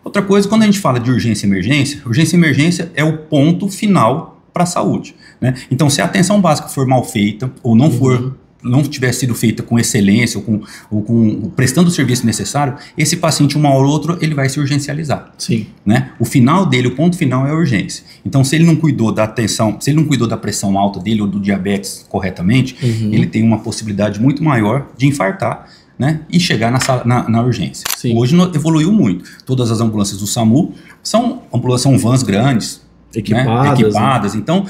Outra coisa, quando a gente fala de urgência e emergência é o ponto final para a saúde, né? Então, se a atenção básica for mal feita ou não tiver sido feita com excelência ou com prestando o serviço necessário, esse paciente, uma hora ou outra, ele vai se urgencializar. Sim. Né? O final dele, o ponto final é a urgência. Então, se ele não cuidou da atenção, se ele não cuidou da pressão alta dele ou do diabetes corretamente, ele tem uma possibilidade muito maior de infartar, né, e chegar na urgência. Sim. Hoje evoluiu muito. Todas as ambulâncias do SAMU são vans grandes, equipadas. Então,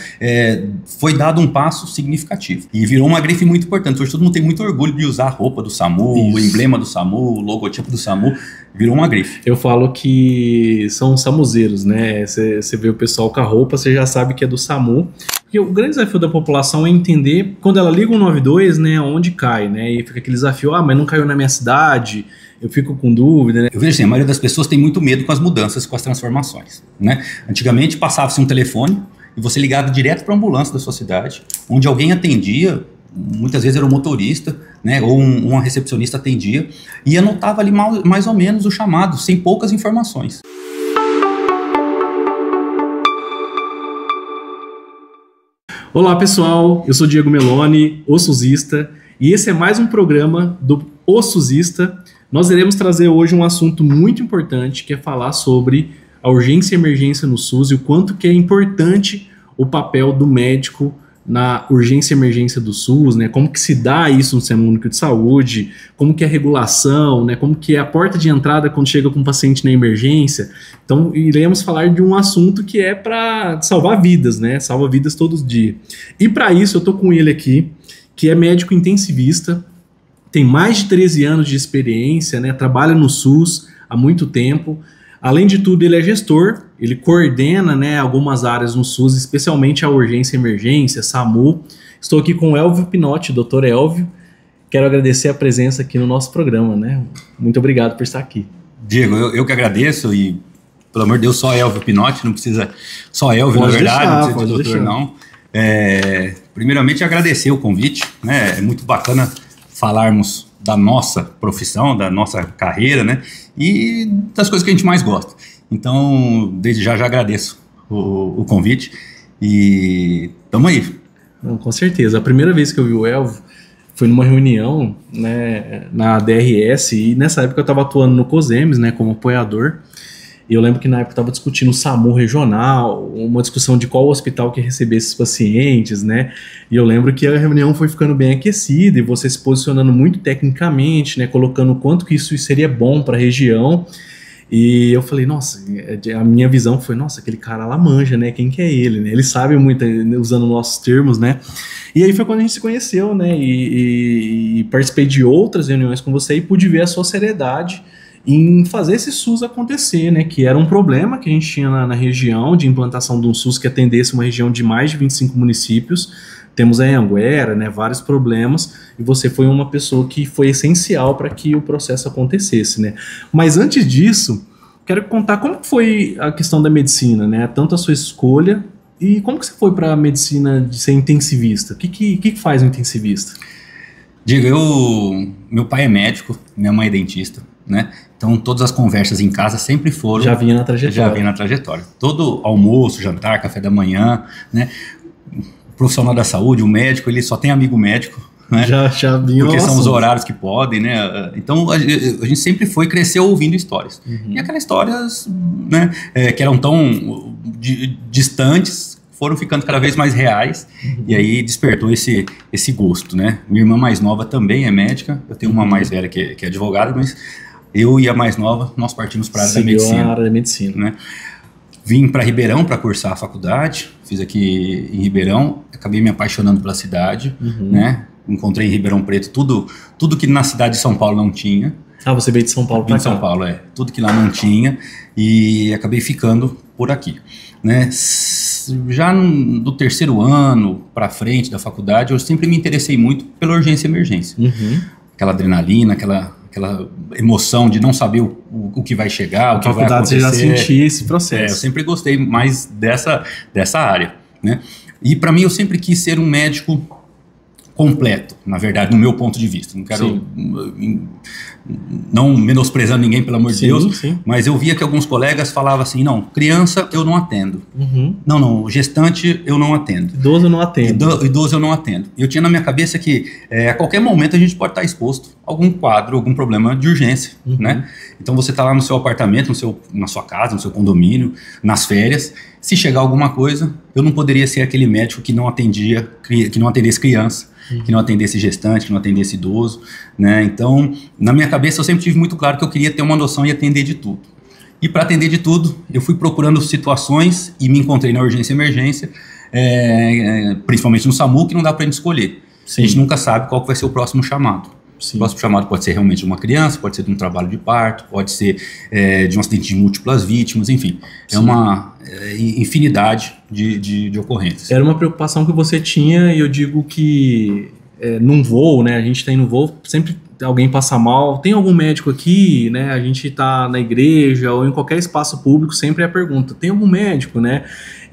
foi dado um passo significativo. E virou uma grife muito importante. Hoje todo mundo tem muito orgulho de usar a roupa do SAMU, Isso. o emblema do SAMU, o logotipo do SAMU. Virou uma grife. Eu falo que são samuzeiros, né? Você vê o pessoal com a roupa, você já sabe que é do SAMU. Porque o grande desafio da população é entender, quando ela liga o 192, né, onde cai, né? E fica aquele desafio, mas não caiu na minha cidade, eu fico com dúvida, né? Eu vejo assim, a maioria das pessoas tem muito medo com as mudanças, com as transformações, né? Antigamente passava-se um telefone e você ligava direto para a ambulância da sua cidade, onde alguém atendia, muitas vezes era um motorista, né, ou uma recepcionista atendia, e anotava ali mais ou menos o chamado, sem poucas informações. Olá pessoal, eu sou Diego Meloni, o SUSista, e esse é mais um programa do O SUSista. Nós iremos trazer hoje um assunto muito importante, que é falar sobre a urgência e emergência no SUS e o quanto que é importante o papel do médico na urgência e emergência do SUS, né? Como que se dá isso no Sistema Único de Saúde, como que é a regulação, né? Como que é a porta de entrada quando chega com um paciente na emergência. Então, iremos falar de um assunto que é para salvar vidas, né? Salva vidas todos os dias. E para isso, eu tô com ele aqui, que é médico intensivista, tem mais de 13 anos de experiência, né? Trabalha no SUS há muito tempo. Além de tudo, ele é gestor, ele coordena, né, algumas áreas no SUS, especialmente a urgência e emergência, SAMU. Estou aqui com o Elvio Pinotti, doutor Elvio. Quero agradecer a presença aqui no nosso programa, né? Muito obrigado por estar aqui. Diego, eu que agradeço e, pelo amor de Deus, só Elvio Pinotti, não precisa só Elvio, pode na verdade, deixar, não precisa de doutor, não. Primeiramente, agradecer o convite, né? É muito bacana falarmos da nossa profissão, da nossa carreira, né, e das coisas que a gente mais gosta. Então, desde já agradeço o convite e tamo aí. Com certeza. A primeira vez que eu vi o Elvio foi numa reunião, né, na DRS, e nessa época eu estava atuando no COSEMES, né, como apoiador. E eu lembro que na época estava discutindo o SAMU regional, uma discussão de qual hospital que recebesse esses pacientes, né? E eu lembro que a reunião foi ficando bem aquecida e você se posicionando muito tecnicamente, né? Colocando o quanto que isso seria bom para a região. E eu falei, nossa, a minha visão foi, nossa, aquele cara lá manja, né? Quem que é ele, né? Ele sabe muito, usando nossos termos, né? E aí foi quando a gente se conheceu, né? E participei de outras reuniões com você e pude ver a sua seriedade em fazer esse SUS acontecer, né, que era um problema que a gente tinha na região de implantação de um SUS que atendesse uma região de mais de 25 municípios. Temos a Anhanguera, né, vários problemas, e você foi uma pessoa que foi essencial para que o processo acontecesse, né. Mas antes disso, quero contar como foi a questão da medicina, né, tanto a sua escolha e como que você foi para a medicina de ser intensivista. O que faz um intensivista? Diego, meu pai é médico, minha mãe é dentista, né? Então todas as conversas em casa sempre foram... Já vinha na trajetória. Todo almoço, jantar, café da manhã, né? O profissional da saúde, o médico, ele só tem amigo médico, né? Já vinha. Porque são os horários que podem, né? Então a gente sempre cresceu ouvindo histórias. E aquelas histórias, né, que eram tão distantes, foram ficando cada vez mais reais, e aí despertou esse gosto, né? Minha irmã mais nova também é médica, eu tenho uma mais velha que é advogada, mas eu e a mais nova, nós partimos para a área da medicina. Né? Vim para Ribeirão para cursar a faculdade, fiz aqui em Ribeirão, acabei me apaixonando pela cidade, né? Encontrei em Ribeirão Preto tudo que na cidade de São Paulo não tinha. Ah, você veio de São Paulo para cá? De São Paulo, tudo que lá não tinha, e acabei ficando por aqui, né? Já do terceiro ano para frente da faculdade, eu sempre me interessei muito pela urgência e emergência. Aquela adrenalina, aquela emoção de não saber o que vai chegar, o que vai acontecer. Você já sentia esse processo. Eu sempre gostei mais dessa área, né? E para mim eu sempre quis ser um médico completo, na verdade, no meu ponto de vista. Não quero não menosprezando ninguém, pelo amor de Deus, mas eu via que alguns colegas falavam assim, não, criança eu não atendo. Não, gestante eu não atendo. Idoso eu não atendo. Idoso eu não atendo. E eu tinha na minha cabeça que a qualquer momento a gente pode estar exposto a algum quadro, algum problema de urgência, né? Então você está lá no seu apartamento, na sua casa, no seu condomínio, nas férias, se chegar alguma coisa, eu não poderia ser aquele médico que não atendesse criança, que não atendesse gestante, que não atendesse idoso, né? Então, na minha cabeça eu sempre tive muito claro que eu queria ter uma noção e atender de tudo. E para atender de tudo, eu fui procurando situações e me encontrei na urgência e emergência, principalmente no SAMU, que não dá para a gente escolher. A gente nunca sabe qual que vai ser o próximo chamado. O próximo chamado pode ser realmente de uma criança, pode ser de um trabalho de parto, pode ser de um acidente de múltiplas vítimas, enfim. É uma infinidade de ocorrências. Era uma preocupação que você tinha, e eu digo que num voo, né, a gente tá indo no voo, sempre alguém passa mal, tem algum médico aqui, né, a gente tá na igreja ou em qualquer espaço público, sempre é a pergunta, tem algum médico, né?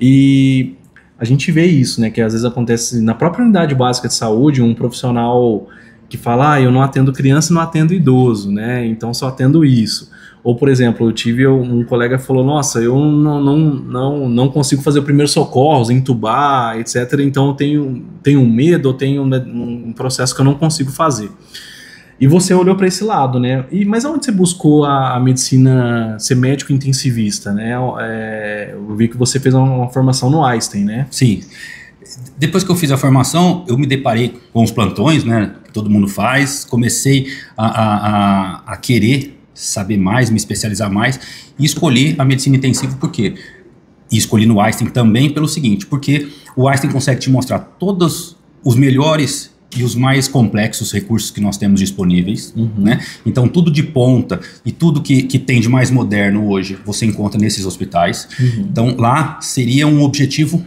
E a gente vê isso, né, que às vezes acontece na própria unidade básica de saúde, um profissional que fala, eu não atendo criança, não atendo idoso, né? Então só atendo isso. Ou, por exemplo, eu tive um colega que falou, nossa, eu não consigo fazer o primeiro socorros, entubar, etc. Então eu tenho medo, eu tenho um processo que eu não consigo fazer. E você olhou para esse lado, né? Mas aonde você buscou a medicina, ser médico intensivista, né? Eu vi que você fez uma formação no Einstein, né? Sim. Depois que eu fiz a formação, eu me deparei com os plantões, né, que todo mundo faz, comecei a querer saber mais, me especializar mais, e escolhi a medicina intensiva por quê? E escolhi no Einstein também pelo seguinte, porque o Einstein consegue te mostrar todos os melhores e os mais complexos recursos que nós temos disponíveis, né? Então tudo de ponta e tudo que tem de mais moderno hoje, você encontra nesses hospitais. Então lá seria um objetivo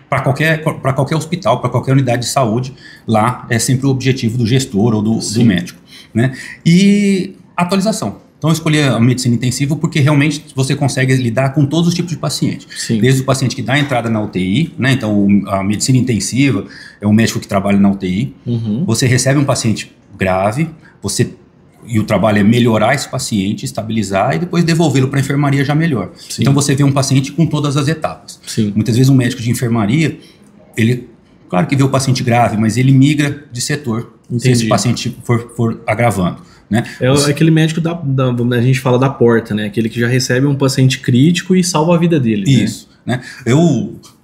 para qualquer hospital, para qualquer unidade de saúde, lá é sempre o objetivo do gestor ou do médico, né? E atualização. Então eu escolhi a medicina intensiva porque realmente você consegue lidar com todos os tipos de paciente. Desde o paciente que dá entrada na UTI, né? Então a medicina intensiva é um médico que trabalha na UTI. Você recebe um paciente grave, e o trabalho é melhorar esse paciente, estabilizar e depois devolvê-lo para a enfermaria já melhor. Então você vê um paciente com todas as etapas. Muitas vezes um médico de enfermaria, ele, claro que vê o paciente grave, mas ele migra de setor se esse paciente for agravando, né? Aquele médico a gente fala da porta, né? Aquele que já recebe um paciente crítico e salva a vida dele. Isso, né?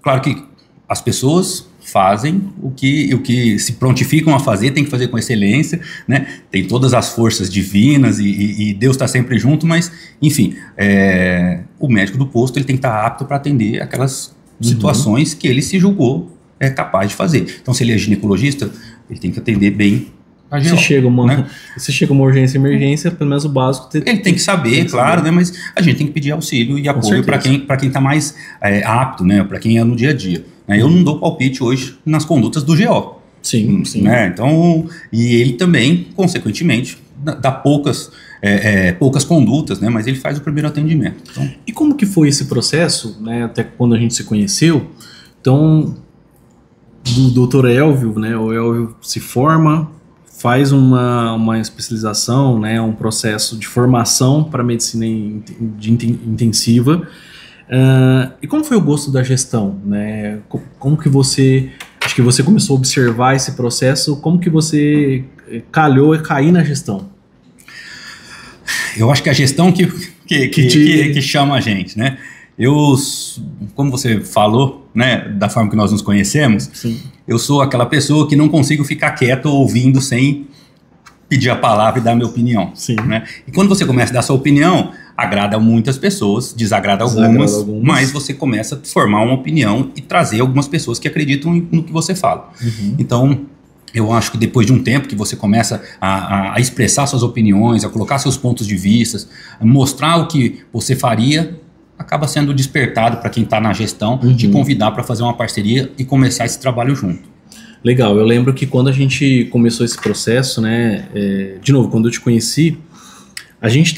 Claro que as pessoas fazem o que se prontificam a fazer, tem que fazer com excelência, né? Tem todas as forças divinas e Deus está sempre junto, mas, enfim, o médico do posto ele tem que estar apto para atender aquelas situações que ele se julgou capaz de fazer. Então, se ele é ginecologista, ele tem que atender bem a GO, se chega uma urgência e emergência, pelo menos o básico... Ele tem que saber, claro, né? Mas a gente tem que pedir auxílio e apoio para quem está mais apto, né? Para quem é no dia a dia. Eu não dou palpite hoje nas condutas do GO. Sim. Né? Então, e ele também, consequentemente, dá poucas condutas, né? Mas ele faz o primeiro atendimento. Então, e como que foi esse processo, né? Até quando a gente se conheceu? Então, do Dr. Elvio, né? O Elvio se forma, faz uma especialização, né? Um processo de formação para medicina intensiva. E como foi o gosto da gestão, né? Como que você, acho que você começou a observar esse processo, como que você calhou e cair na gestão? Eu acho que a gestão que chama a gente, né? Como você falou, né, da forma que nós nos conhecemos, eu sou aquela pessoa que não consigo ficar quieto ouvindo sem pedir a palavra e dar a minha opinião. Né? E quando você começa a dar a sua opinião, agrada muitas pessoas, desagrada algumas, mas você começa a formar uma opinião e trazer algumas pessoas que acreditam no que você fala. Então, eu acho que depois de um tempo que você começa a expressar suas opiniões, a colocar seus pontos de vista, a mostrar o que você faria, acaba sendo despertado para quem está na gestão, te convidar para fazer uma parceria e começar esse trabalho junto. Legal, eu lembro que quando a gente começou esse processo, né, de novo, quando eu te conheci, a gente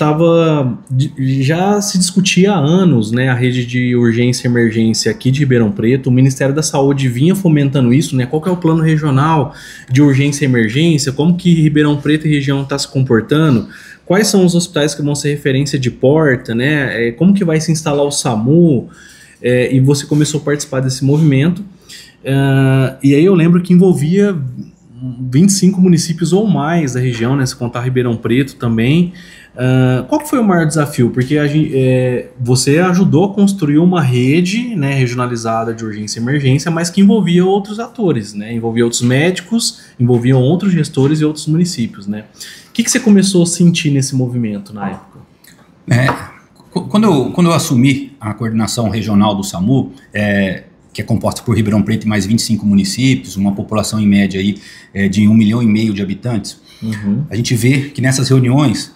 já se discutia há anos, né, a rede de urgência e emergência aqui de Ribeirão Preto. O Ministério da Saúde vinha fomentando isso, né? Qual que é o plano regional de urgência e emergência? Como que Ribeirão Preto e região está se comportando? Quais são os hospitais que vão ser referência de porta, né? Como que vai se instalar o SAMU? E você começou a participar desse movimento. E aí eu lembro que envolvia 25 municípios ou mais da região, né? Se contar Ribeirão Preto também. Qual que foi o maior desafio? Porque você ajudou a construir uma rede, né, regionalizada de urgência e emergência, mas que envolvia outros atores, né? Envolvia outros médicos, envolvia outros gestores e outros municípios, né? O que você começou a sentir nesse movimento na época? Quando eu assumi a coordenação regional do SAMU, que é composta por Ribeirão Preto e mais 25 municípios, uma população em média aí, de 1,5 milhão de habitantes, a gente vê que nessas reuniões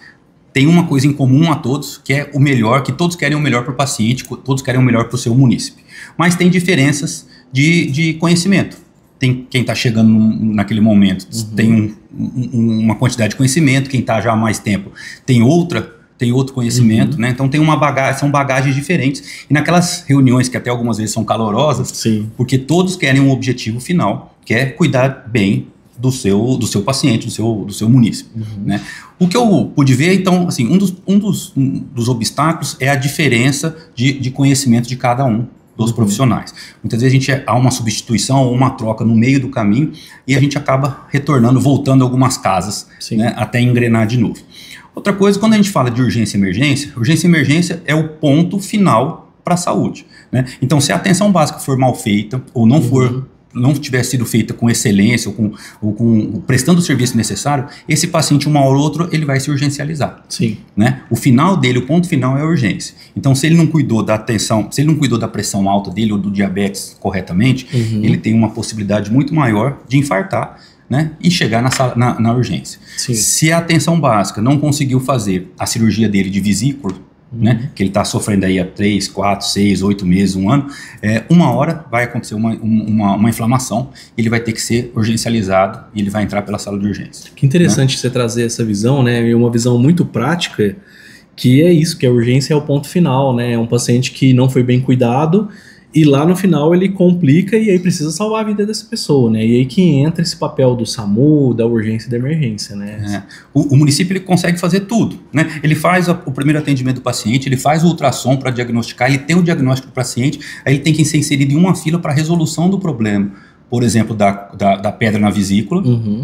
tem uma coisa em comum a todos, que é o melhor, que todos querem o melhor para o paciente, todos querem o melhor para o seu munícipe. Mas tem diferenças de conhecimento. Tem quem está chegando naquele momento, tem uma quantidade de conhecimento, quem está já há mais tempo tem outro conhecimento, né? Então são bagagens diferentes. E naquelas reuniões que até algumas vezes são calorosas, sim, porque todos querem um objetivo final, que é cuidar bem do seu paciente, do seu munícipe, né? O que eu pude ver, então, assim, um dos obstáculos é a diferença de conhecimento de cada um dos profissionais. Muitas vezes há uma substituição ou uma troca no meio do caminho e a gente acaba voltando algumas casas, né, até engrenar de novo. Outra coisa, quando a gente fala de urgência e emergência é o ponto final para a saúde, né? Então, se a atenção básica for mal feita ou não tiver sido feita com excelência ou prestando o serviço necessário, esse paciente, uma hora ou outra, ele vai se urgencializar. Sim. Né? O ponto final é a urgência. Então, se ele não cuidou da atenção, se ele não cuidou da pressão alta dele ou do diabetes corretamente, ele tem uma possibilidade muito maior de infartar, né, e chegar na urgência. Sim. Se a atenção básica não conseguiu fazer a cirurgia dele de vesícula, né, que ele está sofrendo aí há 3, 4, 6, 8 meses, 1 ano, uma hora vai acontecer uma inflamação, ele vai ter que ser urgencializado e ele vai entrar pela sala de urgência. Que interessante, né, você trazer essa visão, né, uma visão muito prática, que é isso, que a urgência é o ponto final, né, é um paciente que não foi bem cuidado e lá no final ele complica e aí precisa salvar a vida dessa pessoa, né? E aí que entra esse papel do SAMU, da urgência e da emergência, né? O município ele consegue fazer tudo, né? Ele faz o primeiro atendimento do paciente, ele faz o ultrassom para diagnosticar, ele tem o diagnóstico do paciente, aí ele tem que ser inserido em uma fila para a resolução do problema. Por exemplo, da pedra na vesícula,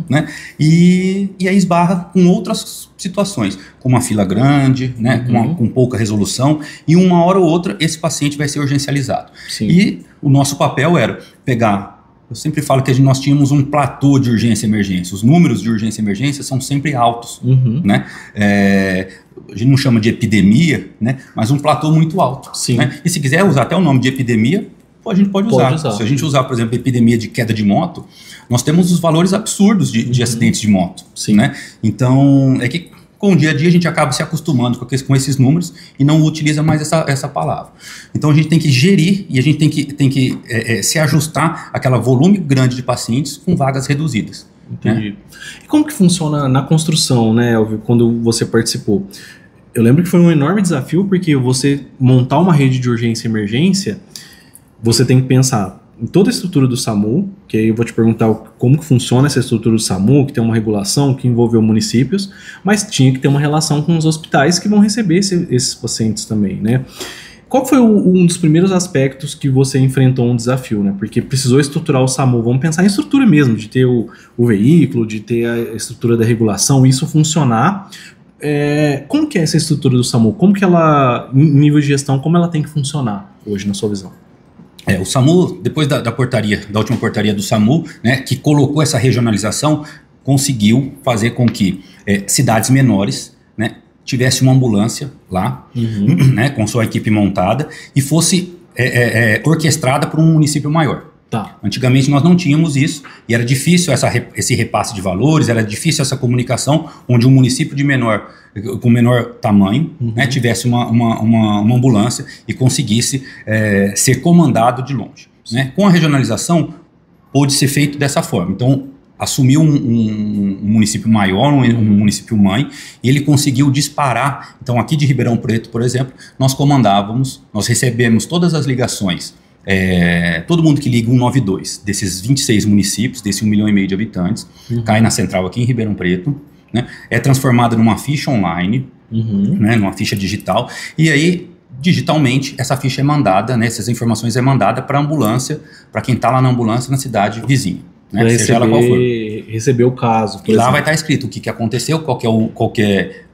né? E aí esbarra com outras situações, com uma fila grande, né? Com pouca resolução, e uma hora ou outra esse paciente vai ser urgencializado. Sim. E o nosso papel era pegar, eu sempre falo que nós tínhamos um platô de urgência e emergência, os números de urgência e emergência são sempre altos, né? A gente não chama de epidemia, né? Mas um platô muito alto. Sim. Né? E se quiser usar até o nome de epidemia, a gente pode usar. Se a gente usar, por exemplo, epidemia de queda de moto, nós temos os valores absurdos de acidentes de moto. Sim. Né? Então, é que com o dia a dia a gente acaba se acostumando com esses números e não utiliza mais essa palavra. Então, a gente tem que gerir e a gente tem que se ajustar àquele volume grande de pacientes com vagas reduzidas. Entendi. Né? E como que funciona na construção, né, Elvio, quando você participou? Eu lembro que foi um enorme desafio, porque você montar uma rede de urgência e emergência, você tem que pensar em toda a estrutura do SAMU, que aí eu vou te perguntar como que funciona essa estrutura do SAMU, que tem uma regulação que envolveu municípios, mas tinha que ter uma relação com os hospitais que vão receber esses pacientes também, né? Qual foi um dos primeiros aspectos que você enfrentou um desafio, né? Porque precisou estruturar o SAMU, vamos pensar em estrutura mesmo, de ter o veículo, de ter a estrutura da regulação, isso funcionar. Como que é essa estrutura do SAMU? Como que ela, em nível de gestão, como ela tem que funcionar hoje, na sua visão? O SAMU, depois da última portaria do SAMU, né, que colocou essa regionalização, conseguiu fazer com que cidades menores, né, tivesse uma ambulância lá, né, com sua equipe montada, e fosse orquestrada por um município maior. Tá. Antigamente nós não tínhamos isso, e era difícil esse repasse de valores, era difícil essa comunicação, onde um município com menor tamanho, né, tivesse uma ambulância e conseguisse ser comandado de longe. Né? Com a regionalização, pôde ser feito dessa forma. Então, assumiu um município maior, um município mãe, e ele conseguiu disparar. Então, aqui de Ribeirão Preto, por exemplo, nós comandávamos, nós recebemos todas as ligações, todo mundo que liga 192, desses 26 municípios, desse 1,5 milhão de habitantes, cai na central aqui em Ribeirão Preto, né, é transformada numa ficha online, né, numa ficha digital, e aí, digitalmente, essa ficha é mandada, né, essas informações é mandada para a ambulância, para quem está lá na ambulância na cidade vizinha. Né, seja ela qual for. Receber o caso. E lá vai estar escrito o que aconteceu,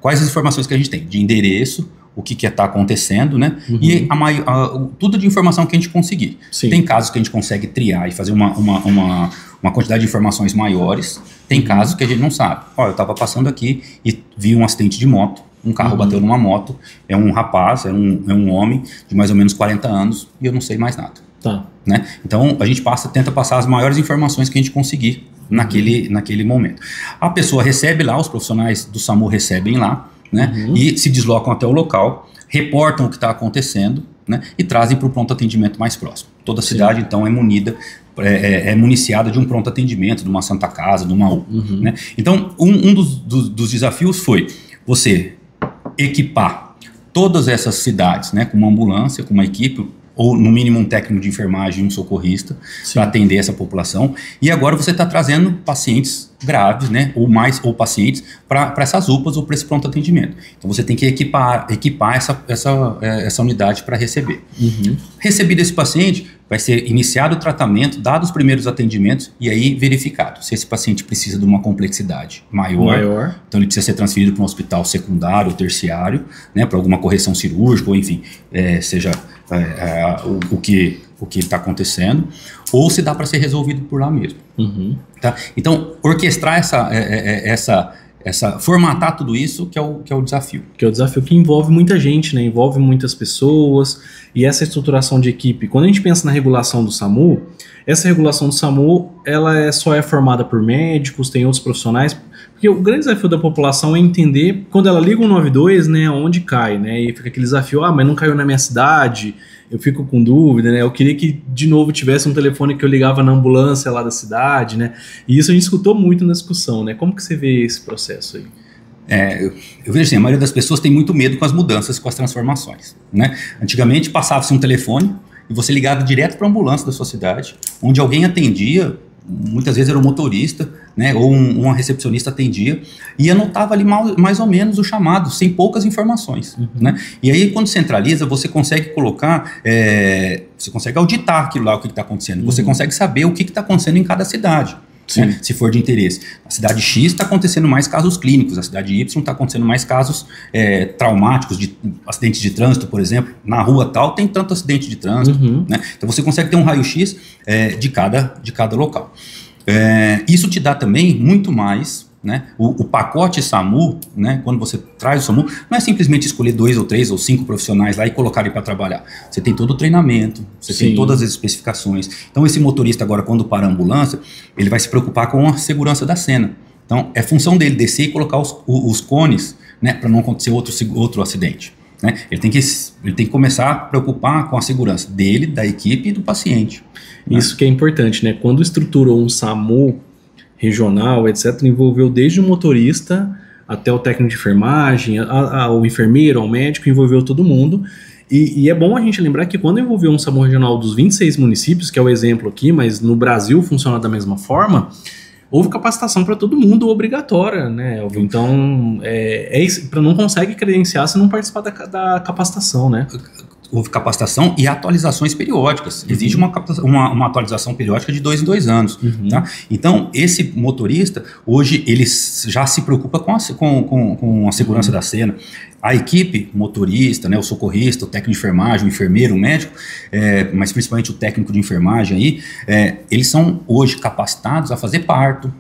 quais as informações que a gente tem de endereço, o que está acontecendo, né? E tudo de informação que a gente conseguir. Sim. Tem casos que a gente consegue triar e fazer uma quantidade de informações maiores. Tem casos que a gente não sabe. Ó, eu estava passando aqui e vi um acidente de moto. Um carro bateu numa moto. É um rapaz, é um homem de mais ou menos 40 anos e eu não sei mais nada. Tá. Né? Então a gente tenta passar as maiores informações que a gente conseguir naquele momento. A pessoa recebe lá, os profissionais do SAMU recebem lá, né? E se deslocam até o local, reportam o que está acontecendo, né? E trazem para o pronto atendimento mais próximo. Toda a cidade então é munida, é municiada de um pronto atendimento, de uma Santa Casa, de uma UPA. Né? Então um dos desafios foi você equipar todas essas cidades, né, com uma ambulância, com uma equipe, ou no mínimo um técnico de enfermagem e um socorrista para atender essa população. E agora você está trazendo pacientes graves, né, ou pacientes para essas UPAs ou para esse pronto atendimento. Então você tem que equipar essa unidade para receber. Recebido esse paciente, vai ser iniciado o tratamento, dados os primeiros atendimentos e aí verificado se esse paciente precisa de uma complexidade maior. Então ele precisa ser transferido para um hospital secundário ou terciário, né, para alguma correção cirúrgica ou enfim, seja o que está acontecendo, ou se dá para ser resolvido por lá mesmo. Tá? Então, orquestrar formatar tudo isso que é o desafio. Que é o desafio que envolve muita gente, né? Envolve muitas pessoas, e essa estruturação de equipe. Quando a gente pensa na regulação do SAMU, essa regulação do SAMU, ela só é formada por médicos, tem outros profissionais, porque o grande desafio da população é entender, quando ela liga o 192, né, onde cai, né, e fica aquele desafio, mas não caiu na minha cidade, eu fico com dúvida, né, eu queria que de novo tivesse um telefone que eu ligava na ambulância lá da cidade, né, e isso a gente escutou muito na discussão, né, como que você vê esse processo aí? Eu vejo assim, a maioria das pessoas tem muito medo com as mudanças, com as transformações, né, antigamente passava-se um telefone e você ligava direto para a ambulância da sua cidade, onde alguém atendia, muitas vezes era um motorista, né, ou uma recepcionista atendia e anotava ali mais ou menos o chamado, sem poucas informações. Né? E aí quando centraliza, você consegue colocar, você consegue auditar aquilo lá, o que está acontecendo, você consegue saber o que está acontecendo em cada cidade. Né, se for de interesse. A cidade X está acontecendo mais casos clínicos, a cidade Y está acontecendo mais casos traumáticos, de acidentes de trânsito, por exemplo. Na rua tal tem tanto acidente de trânsito. Né? Então você consegue ter um raio-x de cada local. Isso te dá também muito mais, né? O pacote SAMU, né? Quando você traz o SAMU, não é simplesmente escolher 2 ou 3 ou 5 profissionais lá e colocar ele para trabalhar. Você tem todo o treinamento, você tem todas as especificações. Então esse motorista agora, quando para a ambulância, ele vai se preocupar com a segurança da cena. Então é função dele descer e colocar os cones, né? Para não acontecer outro acidente. Né? Ele tem que começar a preocupar com a segurança dele, da equipe e do paciente. Isso que é importante, né? Quando estruturou um SAMU regional, etc., envolveu desde o motorista até o técnico de enfermagem, o enfermeiro, ao médico, envolveu todo mundo. E é bom a gente lembrar que quando envolveu um SAMU regional dos 26 municípios, que é o exemplo aqui, mas no Brasil funciona da mesma forma, houve capacitação para todo mundo obrigatória, né, Elvio? Então, para não consegue credenciar se não participar da capacitação, né? Houve capacitação e atualizações periódicas. Exige uma atualização periódica de 2 em 2 anos. Tá? Então, esse motorista, hoje, ele já se preocupa com a segurança da cena. A equipe, motorista, né, o socorrista, o técnico de enfermagem, o enfermeiro, o médico, mas principalmente o técnico de enfermagem aí, eles são hoje capacitados a fazer parto,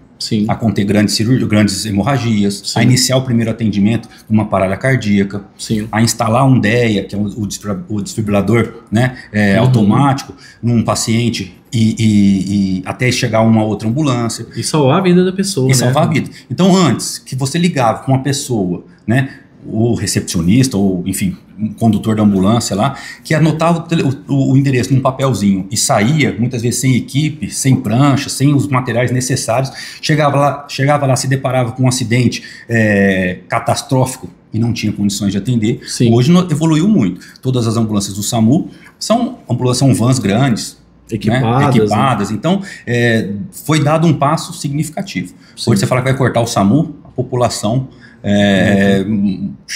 a conter grandes hemorragias, a iniciar o primeiro atendimento numa parada cardíaca, a instalar um DEA, que é o desfibrilador, né, automático, num paciente e até chegar uma outra ambulância. E salvar a vida da pessoa. E salvar a vida. Então, antes que você ligava com uma pessoa, né, o recepcionista, ou enfim, condutor da ambulância lá, que anotava o endereço num papelzinho e saía, muitas vezes sem equipe, sem prancha, sem os materiais necessários, chegava lá, se deparava com um acidente catastrófico e não tinha condições de atender. Sim. Hoje evoluiu muito. Todas as ambulâncias do SAMU são vans grandes, equipadas. Né? Então, foi dado um passo significativo. Sim. Hoje você fala que vai cortar o SAMU, a população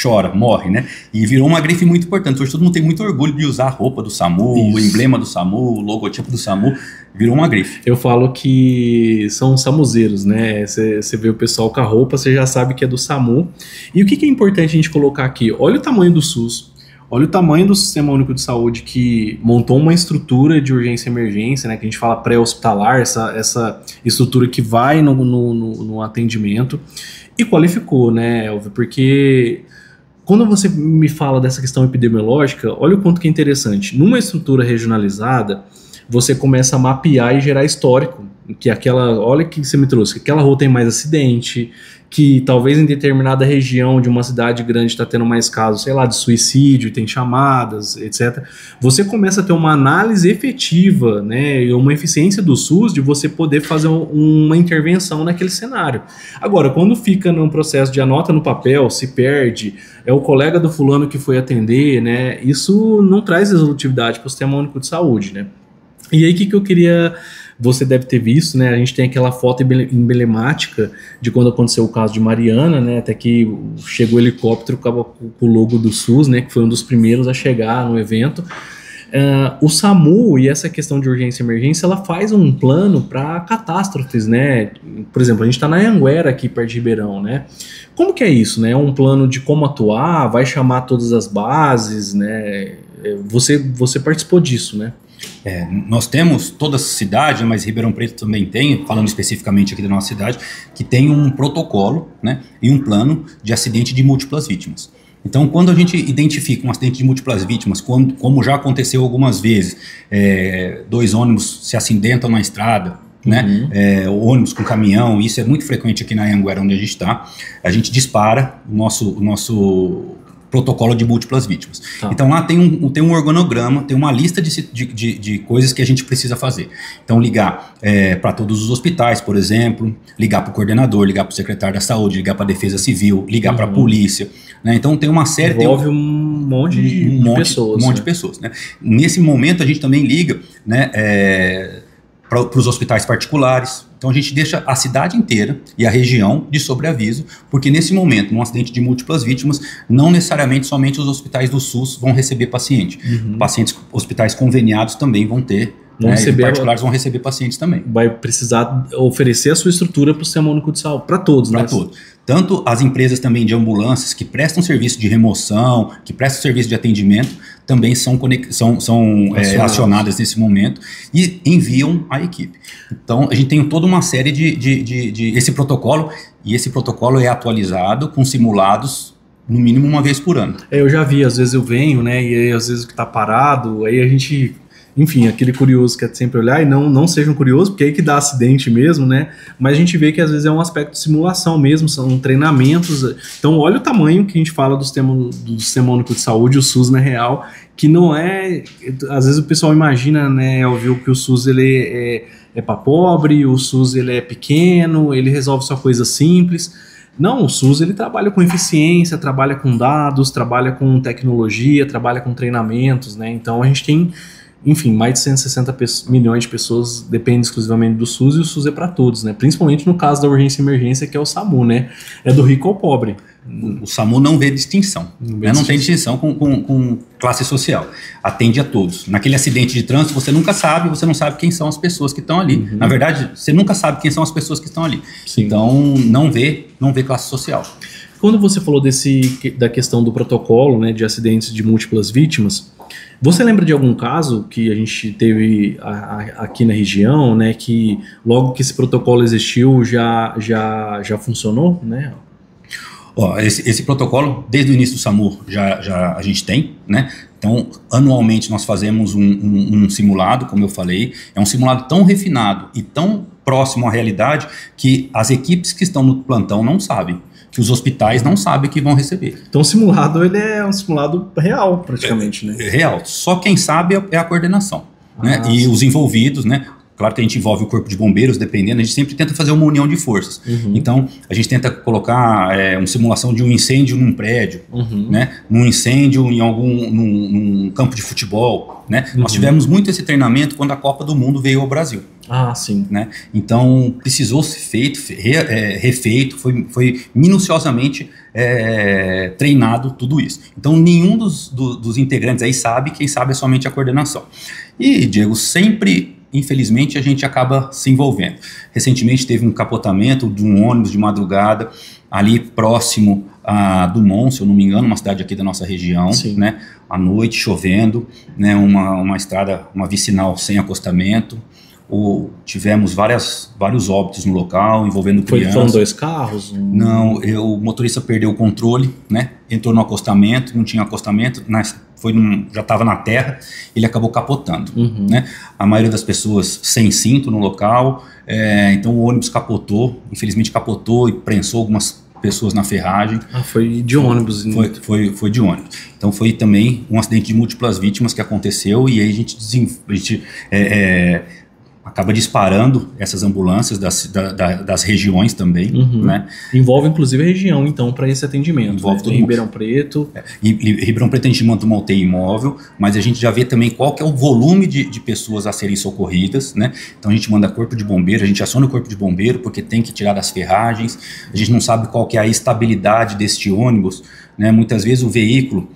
chora, morre, né? E virou uma grife muito importante. Hoje todo mundo tem muito orgulho de usar a roupa do SAMU, o emblema do SAMU, o logotipo do SAMU. Virou uma grife. Eu falo que são samuzeiros, né? Você vê o pessoal com a roupa, você já sabe que é do SAMU. E o que é importante a gente colocar aqui? Olha o tamanho do SUS. Olha o tamanho do Sistema Único de Saúde, que montou uma estrutura de urgência e emergência, né, que a gente fala pré-hospitalar, essa estrutura que vai no atendimento, e qualificou, né, Elvio? Porque quando você me fala dessa questão epidemiológica, olha o quanto que é interessante. Numa estrutura regionalizada, você começa a mapear e gerar histórico, que olha que você me trouxe, que aquela rua tem mais acidente, que talvez em determinada região de uma cidade grande está tendo mais casos, sei lá, de suicídio, tem chamadas, etc. Você começa a ter uma análise efetiva, né, e uma eficiência do SUS de você poder fazer uma intervenção naquele cenário. Agora, quando fica num processo de anota no papel, se perde, é o colega do fulano que foi atender, né, isso não traz resolutividade para o Sistema Único de Saúde, né. E aí, o que eu queria... Você deve ter visto, né? A gente tem aquela foto emblemática de quando aconteceu o caso de Mariana, né? Até que chegou o helicóptero com o logo do SUS, né? Que foi um dos primeiros a chegar no evento. O SAMU e essa questão de urgência e emergência, ela faz um plano para catástrofes, né? Por exemplo, a gente está na Anhanguera aqui perto de Ribeirão, né? Como que é isso, né? É um plano de como atuar, vai chamar todas as bases, né? Você participou disso, né? Nós temos toda a cidade, mas Ribeirão Preto também tem, falando especificamente aqui da nossa cidade, que tem um protocolo, né, e um plano de acidente de múltiplas vítimas. Então, quando a gente identifica um acidente de múltiplas vítimas, como já aconteceu algumas vezes, 2 ônibus se acidentam na estrada, né, ônibus com caminhão, isso é muito frequente aqui na Anhanguera, onde a gente está, a gente dispara o nosso protocolo de múltiplas vítimas. Tá. Então lá tem um organograma, tem uma lista de coisas que a gente precisa fazer. Então ligar para todos os hospitais, por exemplo, ligar para o coordenador, ligar para o secretário da saúde, ligar para a defesa civil, ligar para a polícia, né? Então tem uma série... Envolve um monte de pessoas. Um monte de pessoas, né? Nesse momento a gente também liga, né, para os hospitais particulares. Então a gente deixa a cidade inteira e a região de sobreaviso, porque nesse momento, num acidente de múltiplas vítimas, não necessariamente somente os hospitais do SUS vão receber paciente. Hospitais conveniados também vão ter, particulares vão receber pacientes também. Vai precisar oferecer a sua estrutura para o Sistema Único de Saúde, para todos, né? Para todos. Tanto as empresas também de ambulâncias que prestam serviço de remoção, que prestam serviço de atendimento, também são acionadas nesse momento e enviam a equipe. Então, a gente tem toda uma série de esse protocolo, e esse protocolo é atualizado com simulados no mínimo uma vez por ano. Eu já vi, às vezes eu venho, né, e aí às vezes que tá parado, aí a gente... Enfim, aquele curioso que é sempre olhar, e não seja um curioso, porque é aí que dá acidente mesmo, né? Mas a gente vê que às vezes é um aspecto de simulação mesmo, são treinamentos. Então, olha o tamanho que a gente fala do Sistema Único de Saúde, o SUS na real, que não é... Às vezes o pessoal imagina, né, Elvio, que o SUS ele é para pobre, o SUS ele é pequeno, ele resolve só coisas simples. Não, o SUS ele trabalha com eficiência, trabalha com dados, trabalha com tecnologia, trabalha com treinamentos, né? Então, a gente tem... Enfim, mais de 160 milhões de pessoas dependem exclusivamente do SUS, e o SUS é para todos, né? Principalmente no caso da urgência e emergência, que é o SAMU, né? É do rico ao pobre. O SAMU não vê distinção, não tem distinção com classe social, atende a todos. Naquele acidente de trânsito, você não sabe quem são as pessoas que estão ali. Na verdade, você nunca sabe quem são as pessoas que estão ali. Sim. Então, não vê classe social. Quando você falou da questão do protocolo, né, de acidentes de múltiplas vítimas, você lembra de algum caso que a gente teve aqui na região, né, que logo que esse protocolo existiu já funcionou, né? Esse protocolo, desde o início do SAMU, já a gente tem, né? Então, anualmente nós fazemos um simulado, como eu falei, é um simulado tão refinado e tão próximo à realidade que as equipes que estão no plantão não sabem. que os hospitais não sabem que vão receber. Então o simulado, ele é um simulado real, praticamente, né? É real. Só quem sabe é a coordenação, né? E os envolvidos, né? Claro que a gente envolve o corpo de bombeiros, dependendo, a gente sempre tenta fazer uma união de forças. Então, a gente tenta colocar uma simulação de um incêndio num prédio, né? Num incêndio em num campo de futebol, né? Nós tivemos muito esse treinamento quando a Copa do Mundo veio ao Brasil. Ah, sim. Né? Então, precisou ser feito, refeito, foi minuciosamente treinado tudo isso. Então, nenhum dos integrantes aí sabe, quem sabe é somente a coordenação. E, Diego, sempre... Infelizmente, a gente acaba se envolvendo. Recentemente teve um capotamento de um ônibus de madrugada ali próximo a Dumont, se eu não me engano, uma cidade aqui da nossa região, né? À noite, chovendo, né? Uma estrada, uma vicinal sem acostamento. Tivemos vários óbitos no local, envolvendo crianças. Foram 2 carros? Não, o motorista perdeu o controle, né? Entrou no acostamento, não tinha acostamento, já estava na terra, ele acabou capotando, né? A maioria das pessoas sem cinto no local, então o ônibus capotou, infelizmente capotou e prensou algumas pessoas na ferragem. Foi de ônibus. Foi de ônibus. Então foi também um acidente de múltiplas vítimas que aconteceu, e aí a gente acaba disparando essas ambulâncias das regiões também, né? Envolve inclusive a região, então, para esse atendimento. Envolve todo Ribeirão Preto. E Ribeirão Preto a gente monta uma UTI móvel, mas a gente já vê também qual que é o volume de pessoas a serem socorridas, né? Então a gente manda corpo de bombeiro, a gente aciona o corpo de bombeiro porque tem que tirar das ferragens, a gente não sabe qual que é a estabilidade deste ônibus, né? Muitas vezes o veículo...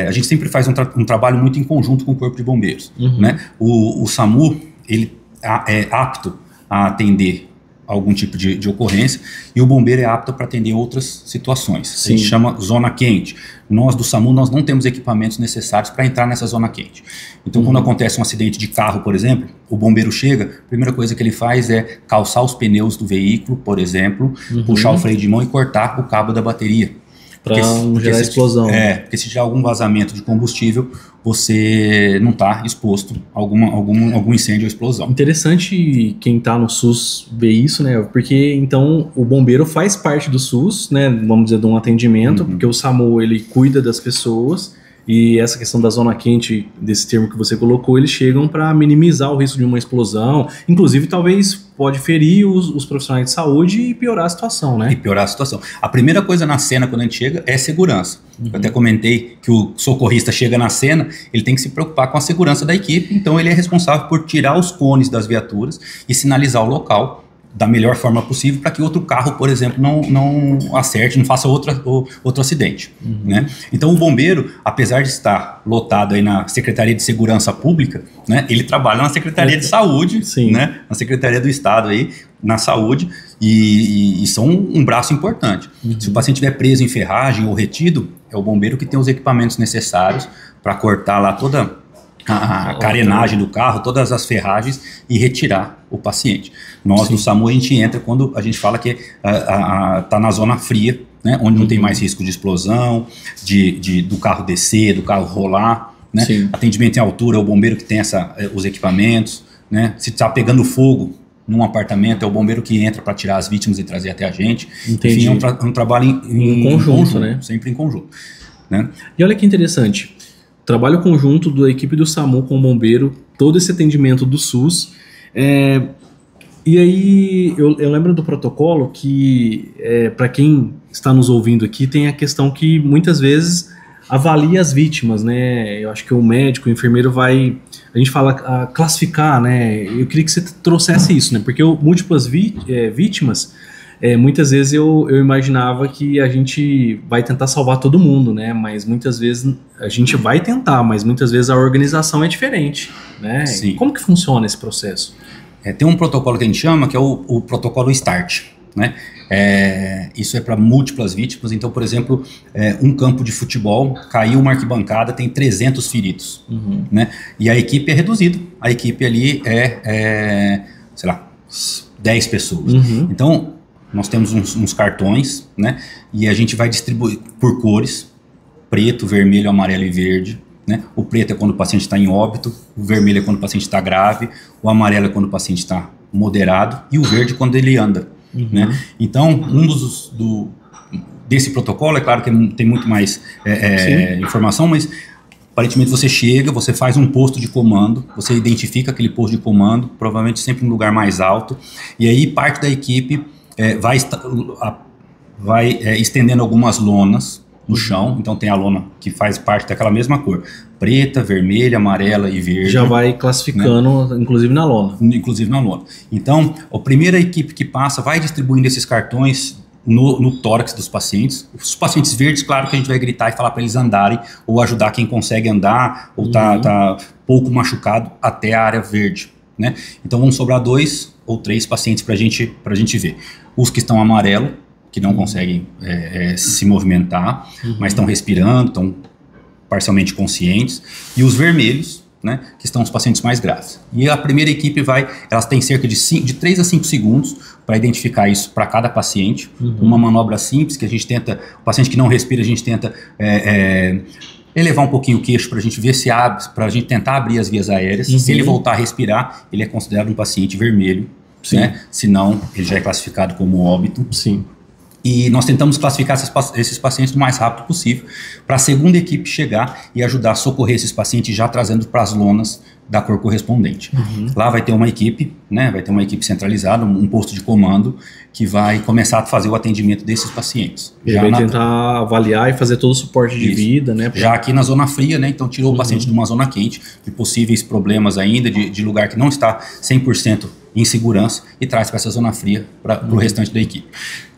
a gente sempre faz um trabalho muito em conjunto com o corpo de bombeiros, né? O SAMU, ele é apto a atender algum tipo de ocorrência, e o bombeiro é apto para atender outras situações. Sim. A gente chama zona quente. Nós do SAMU, nós não temos equipamentos necessários para entrar nessa zona quente. Então, quando acontece um acidente de carro, por exemplo, o bombeiro chega, a primeira coisa que ele faz é calçar os pneus do veículo, por exemplo, puxar o freio de mão e cortar o cabo da bateria. Para não gerar explosão. Porque se tiver algum vazamento de combustível, você não está exposto a algum incêndio ou explosão. Interessante quem está no SUS ver isso, né? Porque então o bombeiro faz parte do SUS, né? Vamos dizer, de um atendimento, porque o SAMU ele cuida das pessoas. E essa questão da zona quente, desse termo que você colocou, eles chegam para minimizar o risco de uma explosão. Inclusive, talvez pode ferir os profissionais de saúde e piorar a situação, né? E piorar a situação. A primeira coisa na cena, quando a gente chega, é segurança. Eu até comentei que o socorrista chega na cena, ele tem que se preocupar com a segurança da equipe, então ele é responsável por tirar os cones das viaturas e sinalizar o local da melhor forma possível para que outro carro, por exemplo, não acerte, não faça outro acidente, né? Então o bombeiro, apesar de estar lotado aí na Secretaria de Segurança Pública, né, ele trabalha na Secretaria de Saúde, né, na Secretaria do Estado aí, na saúde, e são um braço importante. Se o paciente estiver preso em ferragem ou retido, é o bombeiro que tem os equipamentos necessários para cortar lá toda a carenagem do carro, todas as ferragens e retirar o paciente. Nós no SAMU a gente entra quando a gente fala que está na zona fria, né, onde não tem mais risco de explosão, do carro descer, do carro rolar, né? Atendimento em altura, é o bombeiro que tem os equipamentos, né? Se está pegando fogo num apartamento, é o bombeiro que entra para tirar as vítimas e trazer até a gente. Entendi. Enfim, é um trabalho em conjunto, né? Sempre em conjunto, né? E olha que interessante, trabalho conjunto da equipe do SAMU com o bombeiro, todo esse atendimento do SUS. E aí eu lembro do protocolo que, para quem está nos ouvindo aqui, tem a questão que muitas vezes avalia as vítimas, né? Eu acho que o médico, o enfermeiro a gente fala classificar, né? Eu queria que você trouxesse isso, né? Porque múltiplas vítimas, muitas vezes eu imaginava que a gente vai tentar salvar todo mundo, né? Mas muitas vezes a gente vai tentar, mas muitas vezes a organização é diferente, né? Sim. Como que funciona esse processo? Tem um protocolo que a gente chama, que é o protocolo START, né? Isso é para múltiplas vítimas. Então, por exemplo, um campo de futebol, caiu uma arquibancada, tem 300 feridos, né? E a equipe é reduzida. A equipe ali sei lá, 10 pessoas. Então, nós temos uns cartões, né? E a gente vai distribuir por cores: preto, vermelho, amarelo e verde, né? O preto é quando o paciente está em óbito, o vermelho é quando o paciente está grave, o amarelo é quando o paciente está moderado e o verde quando ele anda, né? Então, um desse protocolo, é claro que tem muito mais informação, mas aparentemente você chega, você faz um posto de comando, você identifica aquele posto de comando, provavelmente sempre em um lugar mais alto, e aí parte da equipe vai estendendo algumas lonas no chão, então tem a lona que faz parte daquela mesma cor, preta, vermelha, amarela e verde. Já vai classificando, né? Inclusive na lona. Inclusive na lona. Então, a primeira equipe que passa vai distribuindo esses cartões no tórax dos pacientes. Os pacientes verdes, claro que a gente vai gritar e falar para eles andarem, ou ajudar quem consegue andar, ou tá pouco machucado, até a área verde, né? Então vão sobrar 2 ou 3 pacientes para a gente ver. Os que estão amarelo, que não conseguem se movimentar, mas estão respirando, estão parcialmente conscientes, e os vermelhos, né, que estão os pacientes mais graves. E a primeira equipe elas têm cerca de 3 a 5 segundos para identificar isso para cada paciente, uma manobra simples que a gente tenta, o paciente que não respira, a gente tenta elevar um pouquinho o queixo para a gente ver se abre, para a gente tentar abrir as vias aéreas. Se ele voltar a respirar, ele é considerado um paciente vermelho, né? Senão ele já é classificado como óbito. Sim. E nós tentamos classificar esses pacientes o mais rápido possível para a segunda equipe chegar e ajudar a socorrer esses pacientes já trazendo para as lonas da cor correspondente. Lá vai ter uma equipe, né? Vai ter uma equipe centralizada, um posto de comando que vai começar a fazer o atendimento desses pacientes. Ele vai tentar avaliar e fazer todo o suporte de vida, né? Já aqui na zona fria, né? Então tirou o paciente de uma zona quente, de possíveis problemas ainda, de lugar que não está 100% em segurança e traz para essa zona fria para o restante da equipe.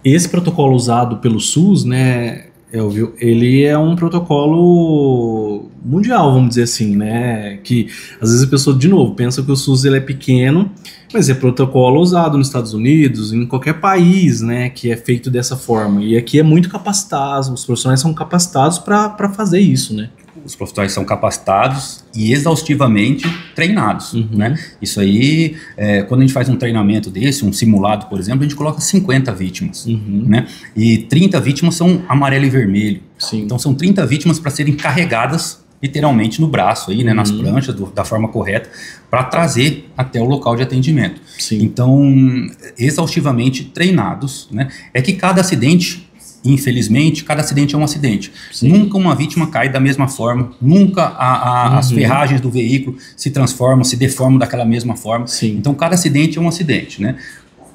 Esse protocolo usado pelo SUS, né, Elvio, ele é um protocolo mundial, vamos dizer assim, né, que às vezes a pessoa, de novo, pensa que o SUS ele é pequeno, mas é protocolo usado nos Estados Unidos, em qualquer país, né, que é feito dessa forma, e aqui é muito capacitado, os profissionais são capacitados para fazer isso, né. Os profissionais são capacitados e exaustivamente treinados, né? Isso aí, quando a gente faz um treinamento desse, um simulado, por exemplo, a gente coloca 50 vítimas, né? E 30 vítimas são amarelo e vermelho. Sim. Então são 30 vítimas para serem carregadas literalmente no braço, aí, né? Nas pranchas, da forma correta, para trazer até o local de atendimento. Sim. Então, exaustivamente treinados, né? É que cada acidente... Infelizmente, cada acidente é um acidente. Sim. Nunca uma vítima cai da mesma forma, nunca as ferragens do veículo se transformam, se deformam daquela mesma forma. Sim. Então, cada acidente é um acidente, né?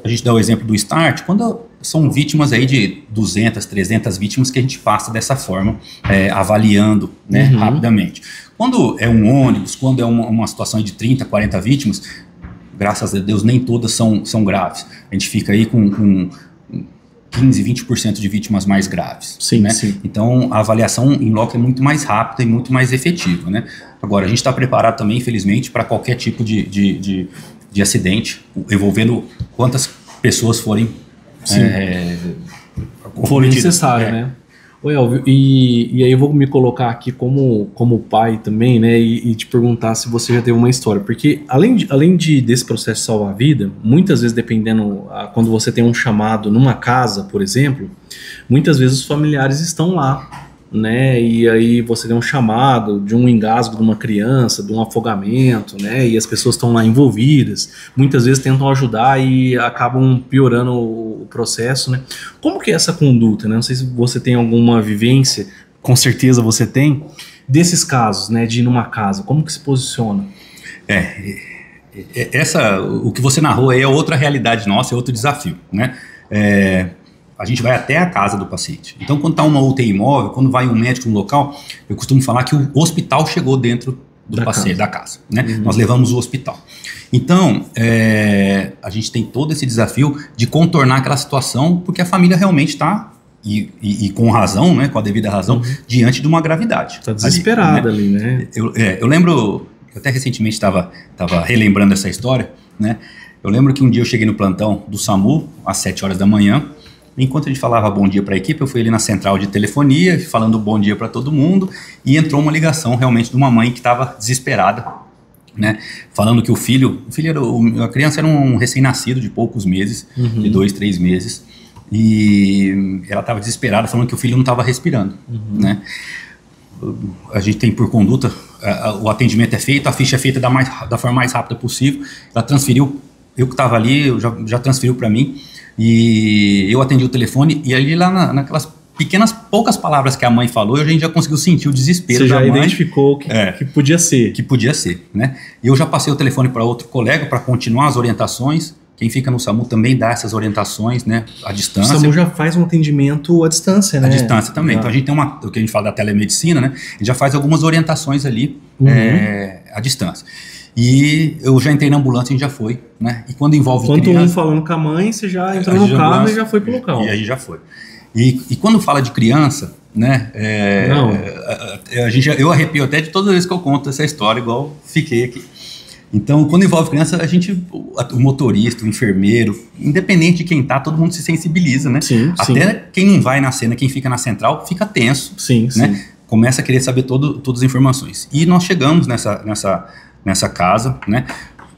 A gente dá o exemplo do start, quando são vítimas aí de 200, 300 vítimas que a gente passa dessa forma, avaliando, né, rapidamente. Quando é um ônibus, quando é uma situação de 30, 40 vítimas, graças a Deus nem todas são graves. A gente fica aí com 15, 20% de vítimas mais graves. Sim, né? sim. Então, a avaliação em loco é muito mais rápida e muito mais efetiva, né? Agora, a gente está preparado também, infelizmente, para qualquer tipo de acidente, envolvendo quantas pessoas forem necessário, né? Ô Elvio, e aí eu vou me colocar aqui como pai também, né, e te perguntar se você já teve uma história, porque além desse processo de salvar a vida, muitas vezes dependendo, quando você tem um chamado numa casa, por exemplo, muitas vezes os familiares estão lá, né, e aí você tem um chamado de um engasgo de uma criança, de um afogamento, né, e as pessoas estão lá envolvidas, muitas vezes tentam ajudar e acabam piorando o processo, né. Como que é essa conduta, né, não sei se você tem alguma vivência, com certeza você tem, desses casos, né, de ir numa casa, como que se posiciona? O que você narrou aí é outra realidade nossa, é outro desafio, né. A gente vai até a casa do paciente. Então, quando está uma UTI móvel, quando vai um médico no local, eu costumo falar que o hospital chegou dentro do paciente, da casa, né? Nós levamos o hospital. Então, a gente tem todo esse desafio de contornar aquela situação, porque a família realmente está, e com razão, né, com a devida razão, diante de uma gravidade. Está desesperada ali, né? Eu lembro, eu até recentemente estava relembrando essa história, né? Eu lembro que um dia eu cheguei no plantão do SAMU, às 7 horas da manhã, enquanto a gente falava bom dia para a equipe, eu fui ali na central de telefonia, falando bom dia para todo mundo, e entrou uma ligação realmente de uma mãe que estava desesperada, né, falando que a criança era um recém-nascido de poucos meses, de 2, 3 meses, e ela estava desesperada, falando que o filho não estava respirando, né. A gente tem por conduta, o atendimento é feito, a ficha é feita da forma mais rápida possível, ela transferiu, eu que estava ali, já transferiu para mim, e eu atendi o telefone, e ali lá naquelas pequenas, poucas palavras que a mãe falou, a gente já conseguiu sentir o desespero da mãe. Você já identificou que podia ser. Que podia ser, né? E eu já passei o telefone para outro colega para continuar as orientações. Quem fica no SAMU também dá essas orientações, né, à distância. O SAMU já faz um atendimento à distância, né? À distância também. Então a gente tem o que a gente fala da telemedicina, né? A gente já faz algumas orientações ali à distância. E eu já entrei na ambulância e a gente já foi, né? E quando envolve criança... um falando com a mãe, você já entrou no carro e já foi pro local. E aí já foi. E quando fala de criança, né? Eu arrepio até de todas as vezes que eu conto essa história, igual fiquei aqui. Então, quando envolve criança, o motorista, o enfermeiro, independente de quem tá, todo mundo se sensibiliza, né? Sim, até quem não vai na cena, quem fica na central, fica tenso. Sim, né? sim. Começa a querer saber todas as informações. E nós chegamos nessa casa, né?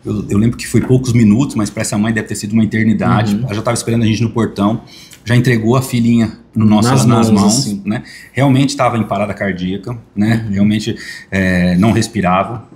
Eu lembro que foi poucos minutos, mas para essa mãe deve ter sido uma eternidade. Ela já estava esperando a gente no portão, já entregou a filhinha nas mãos, assim. Né? Realmente estava em parada cardíaca, né? Realmente não respirava,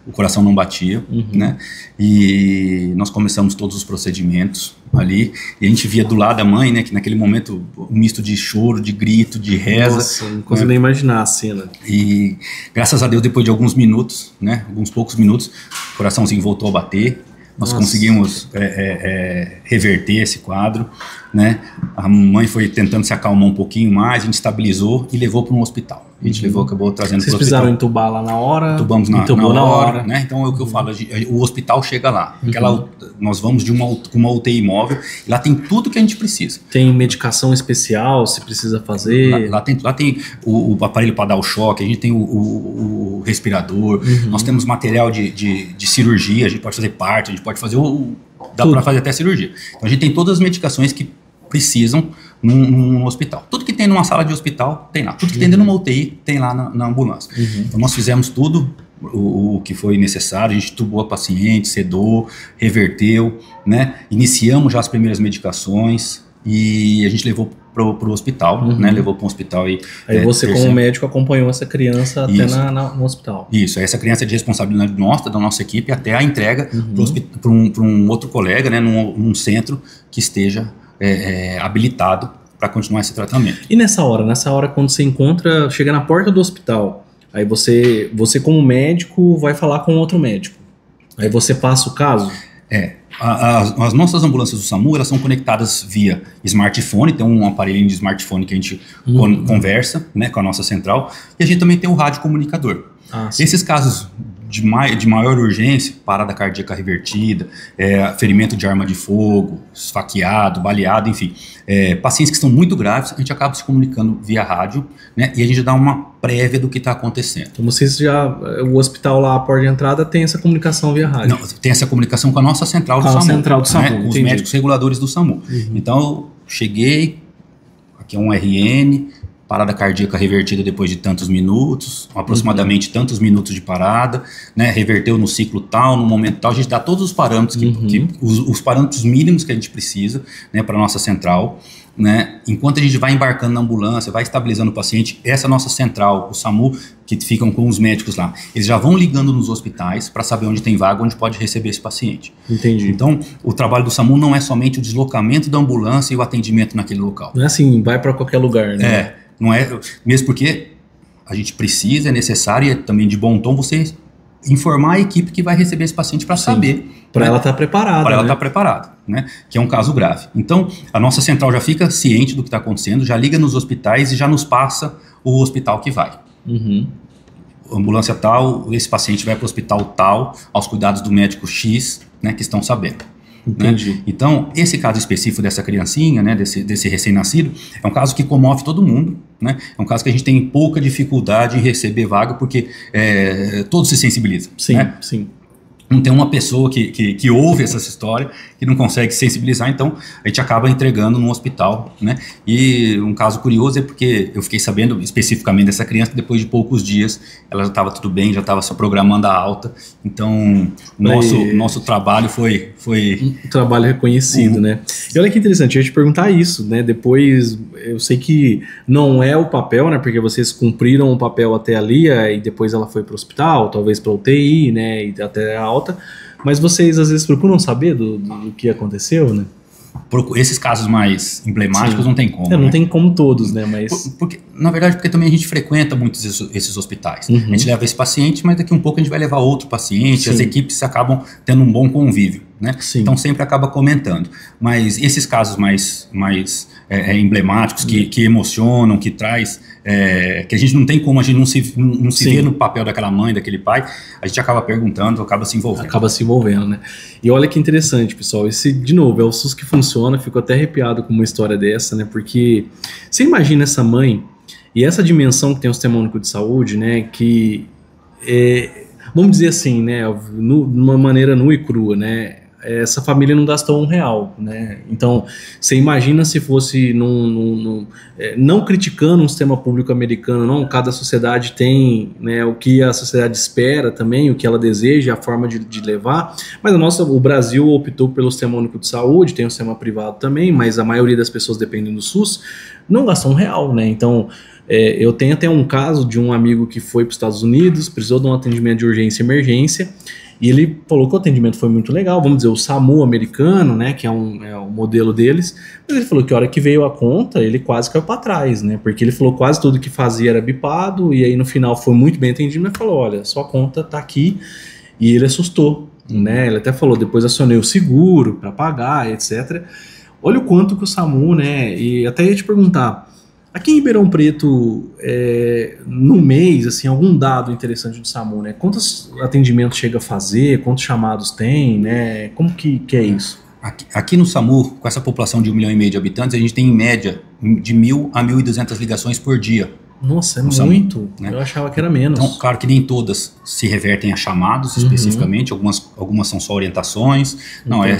o coração não batia, né? E nós começamos todos os procedimentos ali, e a gente via do lado da mãe, né, que naquele momento um misto de choro, de grito, de reza. Nossa, não consigo nem imaginar a cena. E graças a Deus, depois de alguns minutos, né, alguns poucos minutos, o coraçãozinho voltou a bater. Nós conseguimos reverter esse quadro, né? A mãe foi tentando se acalmar um pouquinho mais, a gente estabilizou e levou para um hospital. A gente acabou trazendo para o hospital. Vocês precisaram entubar lá na hora? Entubamos na hora, né? Então é o que eu falo, o hospital chega lá. Nós vamos com uma UTI móvel, e lá tem tudo que a gente precisa. Tem medicação especial, se precisa fazer? Lá tem o aparelho para dar o choque, a gente tem o respirador, nós temos material de cirurgia, a gente pode fazer parto, a gente pode fazer dá para fazer até cirurgia. Então a gente tem todas as medicações que precisam num hospital. Tudo que tem numa sala de hospital, tem lá. Tudo que tem dentro de uma UTI, tem lá na ambulância. Então nós fizemos tudo o que foi necessário, a gente tubou a paciente, sedou, reverteu, né? Iniciamos já as primeiras medicações e a gente levou pro hospital, né? Levou para um hospital e... Aí você, como médico, acompanhou essa criança até no hospital. Isso, essa criança é de responsabilidade da nossa equipe, até a entrega para um outro colega, né? Num centro que esteja habilitado para continuar esse tratamento. E nessa hora quando você chega na porta do hospital, aí você como médico vai falar com outro médico, aí você passa o caso? As nossas ambulâncias do SAMU, elas são conectadas via smartphone, tem um aparelhinho de smartphone que a gente conversa, né, com a nossa central, e a gente também tem o rádio comunicador. Esses casos de maior urgência, parada cardíaca revertida, ferimento de arma de fogo, esfaqueado, baleado, enfim, pacientes que estão muito graves, a gente acaba se comunicando via rádio, né, e a gente dá uma prévia do que está acontecendo. Então o hospital lá, a porta de entrada, tem essa comunicação via rádio? Não, tem essa comunicação com a nossa central do SAMU, né, com os médicos reguladores do SAMU. Então eu cheguei, aqui é um RN, parada cardíaca revertida depois de tantos minutos, aproximadamente tantos minutos de parada, né, reverteu no ciclo tal, no momento tal, a gente dá todos os parâmetros, os parâmetros mínimos que a gente precisa, né, para a nossa central, né, enquanto a gente vai embarcando na ambulância, vai estabilizando o paciente, essa nossa central, o SAMU, que ficam com os médicos lá, eles já vão ligando nos hospitais para saber onde tem vaga, onde pode receber esse paciente. Entendi. Então, o trabalho do SAMU não é somente o deslocamento da ambulância e o atendimento naquele local. Não é assim, vai para qualquer lugar, né? Não é, mesmo porque a gente precisa, é necessário e é também de bom tom você informar a equipe que vai receber esse paciente para saber. Para ela estar preparada. Para ela estar preparada, né? Que é um caso grave. Então, a nossa central já fica ciente do que está acontecendo, já liga nos hospitais e já nos passa o hospital que vai. Ambulância tal, esse paciente vai para o hospital tal, aos cuidados do médico X, né, que estão sabendo. Entendi. Né? Então, esse caso específico dessa criancinha, né, desse recém-nascido, é um caso que comove todo mundo, né? É um caso que a gente tem pouca dificuldade em receber vaga, porque todos se sensibilizam. Sim, né? sim. Não tem uma pessoa que ouve essa história que não consegue se sensibilizar, então a gente acaba entregando num hospital, né? E um caso curioso é porque eu fiquei sabendo especificamente dessa criança que depois de poucos dias ela já estava tudo bem, já estava se programando a alta, então o nosso trabalho foi... Um trabalho reconhecido, né? E olha que interessante, eu ia te perguntar isso, né? Depois, eu sei que não é o papel, né? Porque vocês cumpriram o papel até ali, e depois ela foi para o hospital, talvez para UTI, né? E até a alta. Mas vocês às vezes procuram saber do que aconteceu, né? esses casos mais emblemáticos não tem como. Não tem como todos, né? Mas... Na verdade, porque também a gente frequenta muitos esses hospitais. A gente leva esse paciente, mas daqui um pouco a gente vai levar outro paciente, as equipes acabam tendo um bom convívio, né? Então sempre acaba comentando. Mas esses casos mais emblemáticos, que emocionam, que traz... que a gente não tem como, a gente não se vê no papel daquela mãe, daquele pai, a gente acaba perguntando, acaba se envolvendo. Acaba se envolvendo, né? E olha que interessante, pessoal, de novo, é o SUS que funciona, fico até arrepiado com uma história dessa, né? Porque você imagina essa mãe e essa dimensão que tem o Sistema Único de Saúde, né? Que, vamos dizer assim, né? De uma maneira nua e crua, né? Essa família não gastou R$1, né? Então, você imagina se fosse não criticando um sistema público americano, não, cada sociedade tem, né, o que a sociedade espera também, o que ela deseja, a forma de levar, mas o Brasil optou pelo Sistema Único de Saúde, tem o sistema privado também, mas a maioria das pessoas dependem do SUS, não gastou R$1, né? Então, eu tenho até um caso de um amigo que foi para os Estados Unidos, precisou de um atendimento de urgência e emergência, e ele falou que o atendimento foi muito legal, vamos dizer, o SAMU americano, né, que é o modelo deles, mas ele falou que a hora que veio a conta, ele quase caiu para trás, né, porque ele falou que quase tudo que fazia era bipado, e aí no final foi muito bem atendido, mas falou, olha, sua conta tá aqui, e ele assustou, né, ele até falou, depois acionei o seguro para pagar, etc. Olha o quanto que o SAMU, né, e até ia te perguntar, aqui em Ribeirão Preto, no mês, assim, algum dado interessante do SAMU, né? Quantos atendimentos chega a fazer? Quantos chamados tem, né? Como que é isso? Aqui no SAMU, com essa população de 1,5 milhão de habitantes, a gente tem em média de 1.000 a 1.200 ligações por dia. Nossa, é muito, né? Eu achava que era menos. Então, claro que nem todas se revertem a chamados especificamente, algumas são só orientações. Não, a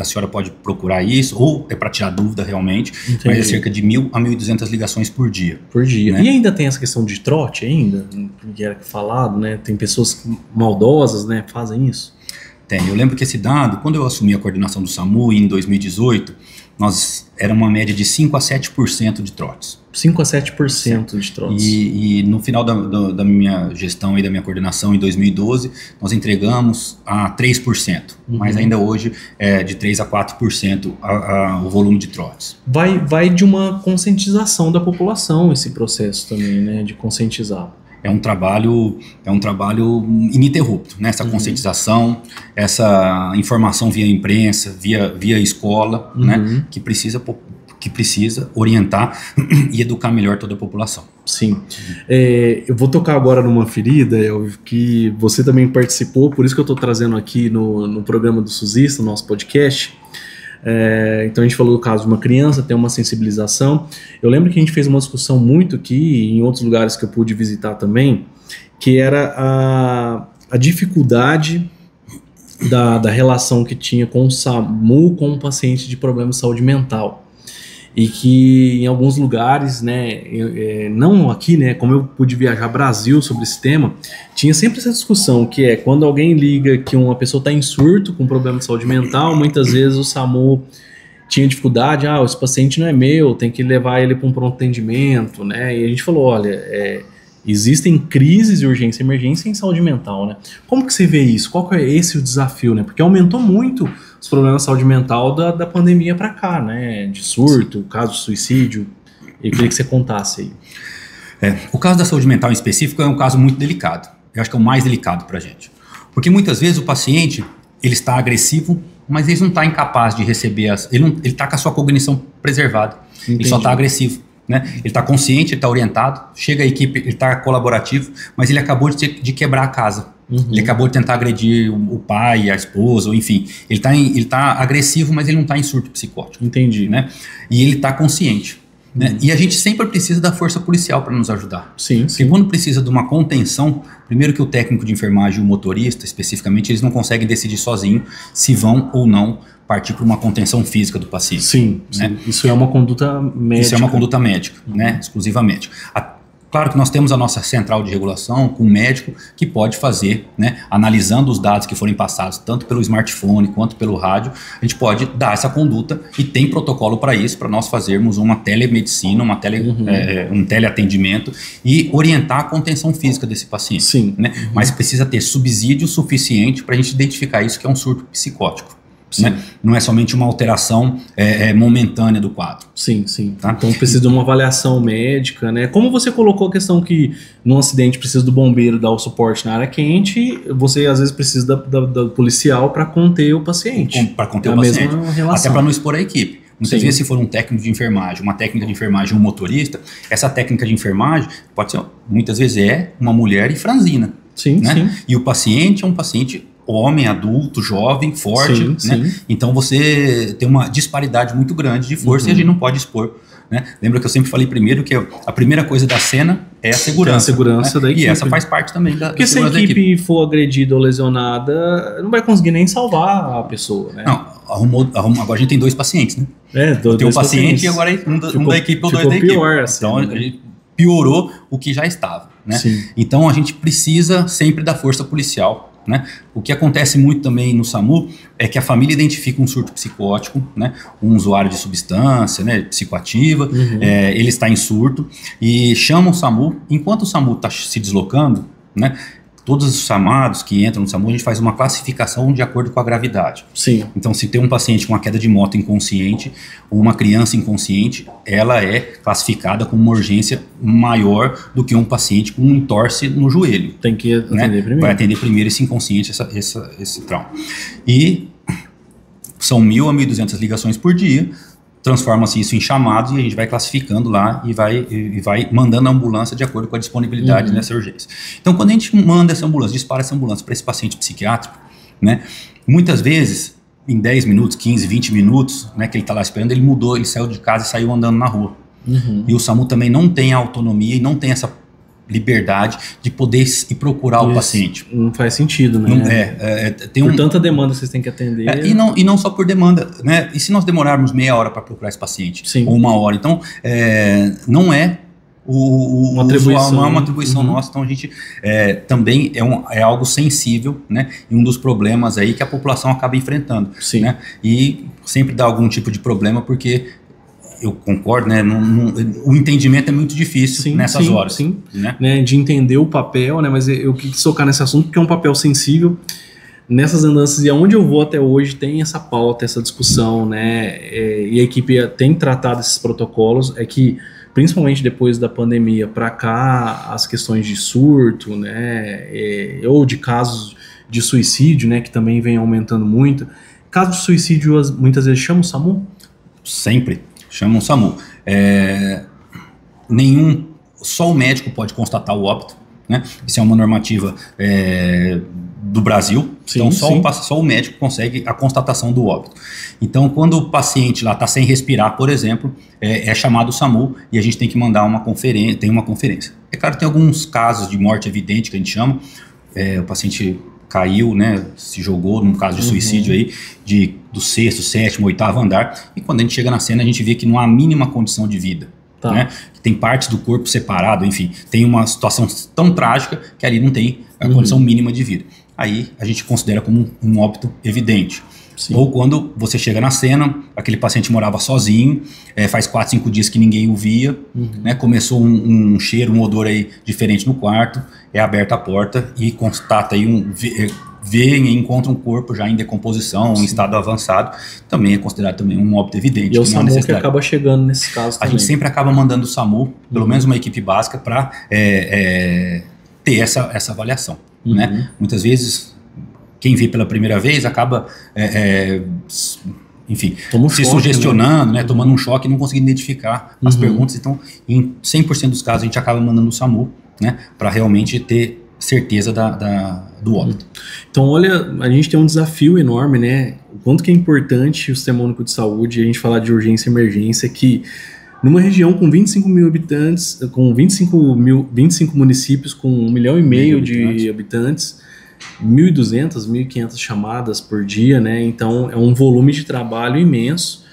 senhora pode procurar isso, ou é para tirar dúvida realmente, mas é cerca de 1.000 a 1.200 ligações por dia. Por dia. Né? E ainda tem essa questão de trote ainda, que era falado, né? Tem pessoas maldosas, né, fazem isso. Tem. Eu lembro que esse dado, quando eu assumi a coordenação do SAMU em 2018, era uma média de 5 a 7% de trotes. 5 a 7% de trotes. E no final da minha gestão e da minha coordenação, em 2012, nós entregamos a 3%. Mas ainda hoje é de 3 a 4% o volume de trotes. Vai de uma conscientização da população esse processo também, né? De conscientizar. É um trabalho ininterrupto, né? Essa conscientização, essa informação via imprensa, via escola, né? Que precisa orientar e educar melhor toda a população. Sim. Eu vou tocar agora numa ferida, Elvio, que você também participou, por isso que eu estou trazendo aqui no programa do SUSista, no nosso podcast. Então a gente falou do caso de uma criança, tem uma sensibilização. Eu lembro que a gente fez uma discussão muito aqui, em outros lugares que eu pude visitar também, que era a dificuldade da relação que tinha com o SAMU com o paciente de problema de saúde mental. E que em alguns lugares, né, não aqui, né, como eu pude viajar Brasil sobre esse tema, tinha sempre essa discussão, que é quando alguém liga que uma pessoa está em surto com problema de saúde mental, muitas vezes o SAMU tinha dificuldade, esse paciente não é meu, tem que levar ele para um pronto atendimento, né, e a gente falou, olha, existem crises de urgência e emergência em saúde mental, né, como que você vê isso? Qual que é esse o desafio, né, porque aumentou muito os problemas de saúde mental da pandemia para cá, né? De surto, caso de suicídio. Eu queria que você contasse aí. O caso da saúde mental em específico é um caso muito delicado. Eu acho que é o mais delicado para a gente. Porque muitas vezes o paciente, ele está agressivo, mas ele não está incapaz de receber ele está com a sua cognição preservada. Entendi. Ele só está agressivo. Né? Ele está consciente, ele está orientado, chega a equipe, ele está colaborativo, mas ele acabou de quebrar a casa. Ele acabou de tentar agredir o pai, a esposa, ou enfim. Ele tá agressivo, mas ele não está em surto psicótico. Entendi. Né? E ele está consciente. Né? E a gente sempre precisa da força policial para nos ajudar. Sim. Porque quando precisa de uma contenção, primeiro que o técnico de enfermagem e o motorista, especificamente, eles não conseguem decidir sozinho se vão ou não partir para uma contenção física do paciente. Sim, né? Isso é uma conduta médica. Isso é uma conduta médica, né? Exclusivamente. Claro que nós temos a nossa central de regulação com um médico que pode fazer, né, analisando os dados que forem passados tanto pelo smartphone quanto pelo rádio, a gente pode dar essa conduta e tem protocolo para isso, para nós fazermos uma telemedicina, um teleatendimento e orientar a contenção física desse paciente. Sim. Né? Mas precisa ter subsídio suficiente para a gente identificar isso que é um surto psicótico. né? Não é somente uma alteração momentânea do quadro. Sim, sim. Tá? Então precisa de uma avaliação médica, né? Como você colocou a questão que num acidente precisa do bombeiro dar o suporte na área quente, você às vezes precisa da policial para conter o paciente. Para conter o paciente. Até para não expor a equipe. Muitas Sim. vezes, se for um técnico de enfermagem, uma técnica de enfermagem, um motorista, essa técnica de enfermagem pode ser, muitas vezes, uma mulher e franzina. Sim, né? sim. E o paciente é um paciente homem, adulto, jovem, forte. Sim, né? sim. Então você tem uma disparidade muito grande de força e a gente não pode expor. Né? Lembra que eu sempre falei primeiro que a primeira coisa da cena é a segurança. É a segurança, né? Da equipe. E essa faz parte também da Porque segurança se a equipe for agredida ou lesionada, não vai conseguir nem salvar a pessoa, né? Não, agora a gente tem 2 pacientes, né? Tem um paciente e agora um da equipe ou 2 da equipe. Pior, assim, então a gente piorou o que já estava. Né? Então a gente precisa sempre da força policial. Né? O que acontece muito também no SAMU é que a família identifica um surto psicótico, né? Um usuário de substância, né? Psicoativa, ele está em surto e chama o SAMU. Enquanto o SAMU está se deslocando, né? Todos os chamados que entram no SAMU, a gente faz uma classificação de acordo com a gravidade. Sim. Então, se tem um paciente com uma queda de moto inconsciente ou uma criança inconsciente, ela é classificada como uma urgência maior do que um paciente com um entorse no joelho. Tem que atender primeiro. Vai atender primeiro esse inconsciente, esse trauma. E são 1.000 a 1.200 ligações por dia. Transforma-se isso em chamados e a gente vai classificando lá e vai mandando a ambulância de acordo com a disponibilidade dessa urgência. Então, quando a gente manda essa ambulância, dispara essa ambulância para esse paciente psiquiátrico, né, muitas vezes, em 10 minutos, 15, 20 minutos, né, que ele está lá esperando, ele mudou, ele saiu de casa e saiu andando na rua. E o SAMU também não tem a autonomia e não tem essa liberdade de poder ir procurar o paciente. Não faz sentido, né? Por tanta demanda vocês têm que atender. E não só por demanda, né? E se nós demorarmos meia hora para procurar esse paciente? Sim. Ou 1 hora? Então, não é uma atribuição nossa, então a gente também é algo sensível, né? E um dos problemas aí que a população acaba enfrentando. Sim. Né? E sempre dá algum tipo de problema porque eu concordo, né? O entendimento é muito difícil nessas horas. Sim, né? De entender o papel, né? Mas eu quis tocar nesse assunto porque é um papel sensível. Nessas andanças e aonde eu vou até hoje tem essa pauta, essa discussão, né? E a equipe tem tratado esses protocolos. É que, principalmente depois da pandemia para cá, as questões de surto, né? Ou de casos de suicídio, né? Que também vem aumentando muito. Casos de suicídio, muitas vezes chamam o SAMU? Sempre chamam o SAMU. Só o médico pode constatar o óbito, né? Isso é uma normativa do Brasil. Sim, então só o médico consegue a constatação do óbito. Então, quando o paciente lá está sem respirar, por exemplo, é chamado o SAMU e a gente tem que mandar uma conferência. É claro que tem alguns casos de morte evidente que a gente chama. O paciente caiu, né, se jogou num caso de suicídio aí, do 6º, 7º, 8º andar, e quando a gente chega na cena a gente vê que não há a mínima condição de vida. Tá. Né? Tem partes do corpo separado, enfim, tem uma situação tão trágica que ali não tem a condição mínima de vida. Aí a gente considera como um óbito evidente. Sim. Ou quando você chega na cena, aquele paciente morava sozinho, faz 4, 5 dias que ninguém o via, né? Começou um cheiro, um odor aí diferente no quarto, é aberta a porta e constata aí vê e encontra um corpo já em decomposição, em estado avançado, também é considerado também um óbito evidente. E é o SAMU que acaba chegando nesses casos também. A gente sempre acaba mandando o SAMU, pelo menos uma equipe básica, para ter essa avaliação. Né? Muitas vezes, quem vê pela primeira vez acaba, enfim, se sugestionando, né? Tomando um choque e não conseguindo identificar as perguntas. Então, em 100% dos casos, a gente acaba mandando o SAMU, né? Para realmente ter certeza do óbito. Então, olha, a gente tem um desafio enorme, né? O quanto que é importante o Sistema Único de Saúde, a gente falar de urgência e emergência, que numa região com 25 mil habitantes, com 25 municípios, com 1,5 milhão de habitantes, 1.200, 1.500 chamadas por dia, né? Então, é um volume de trabalho imenso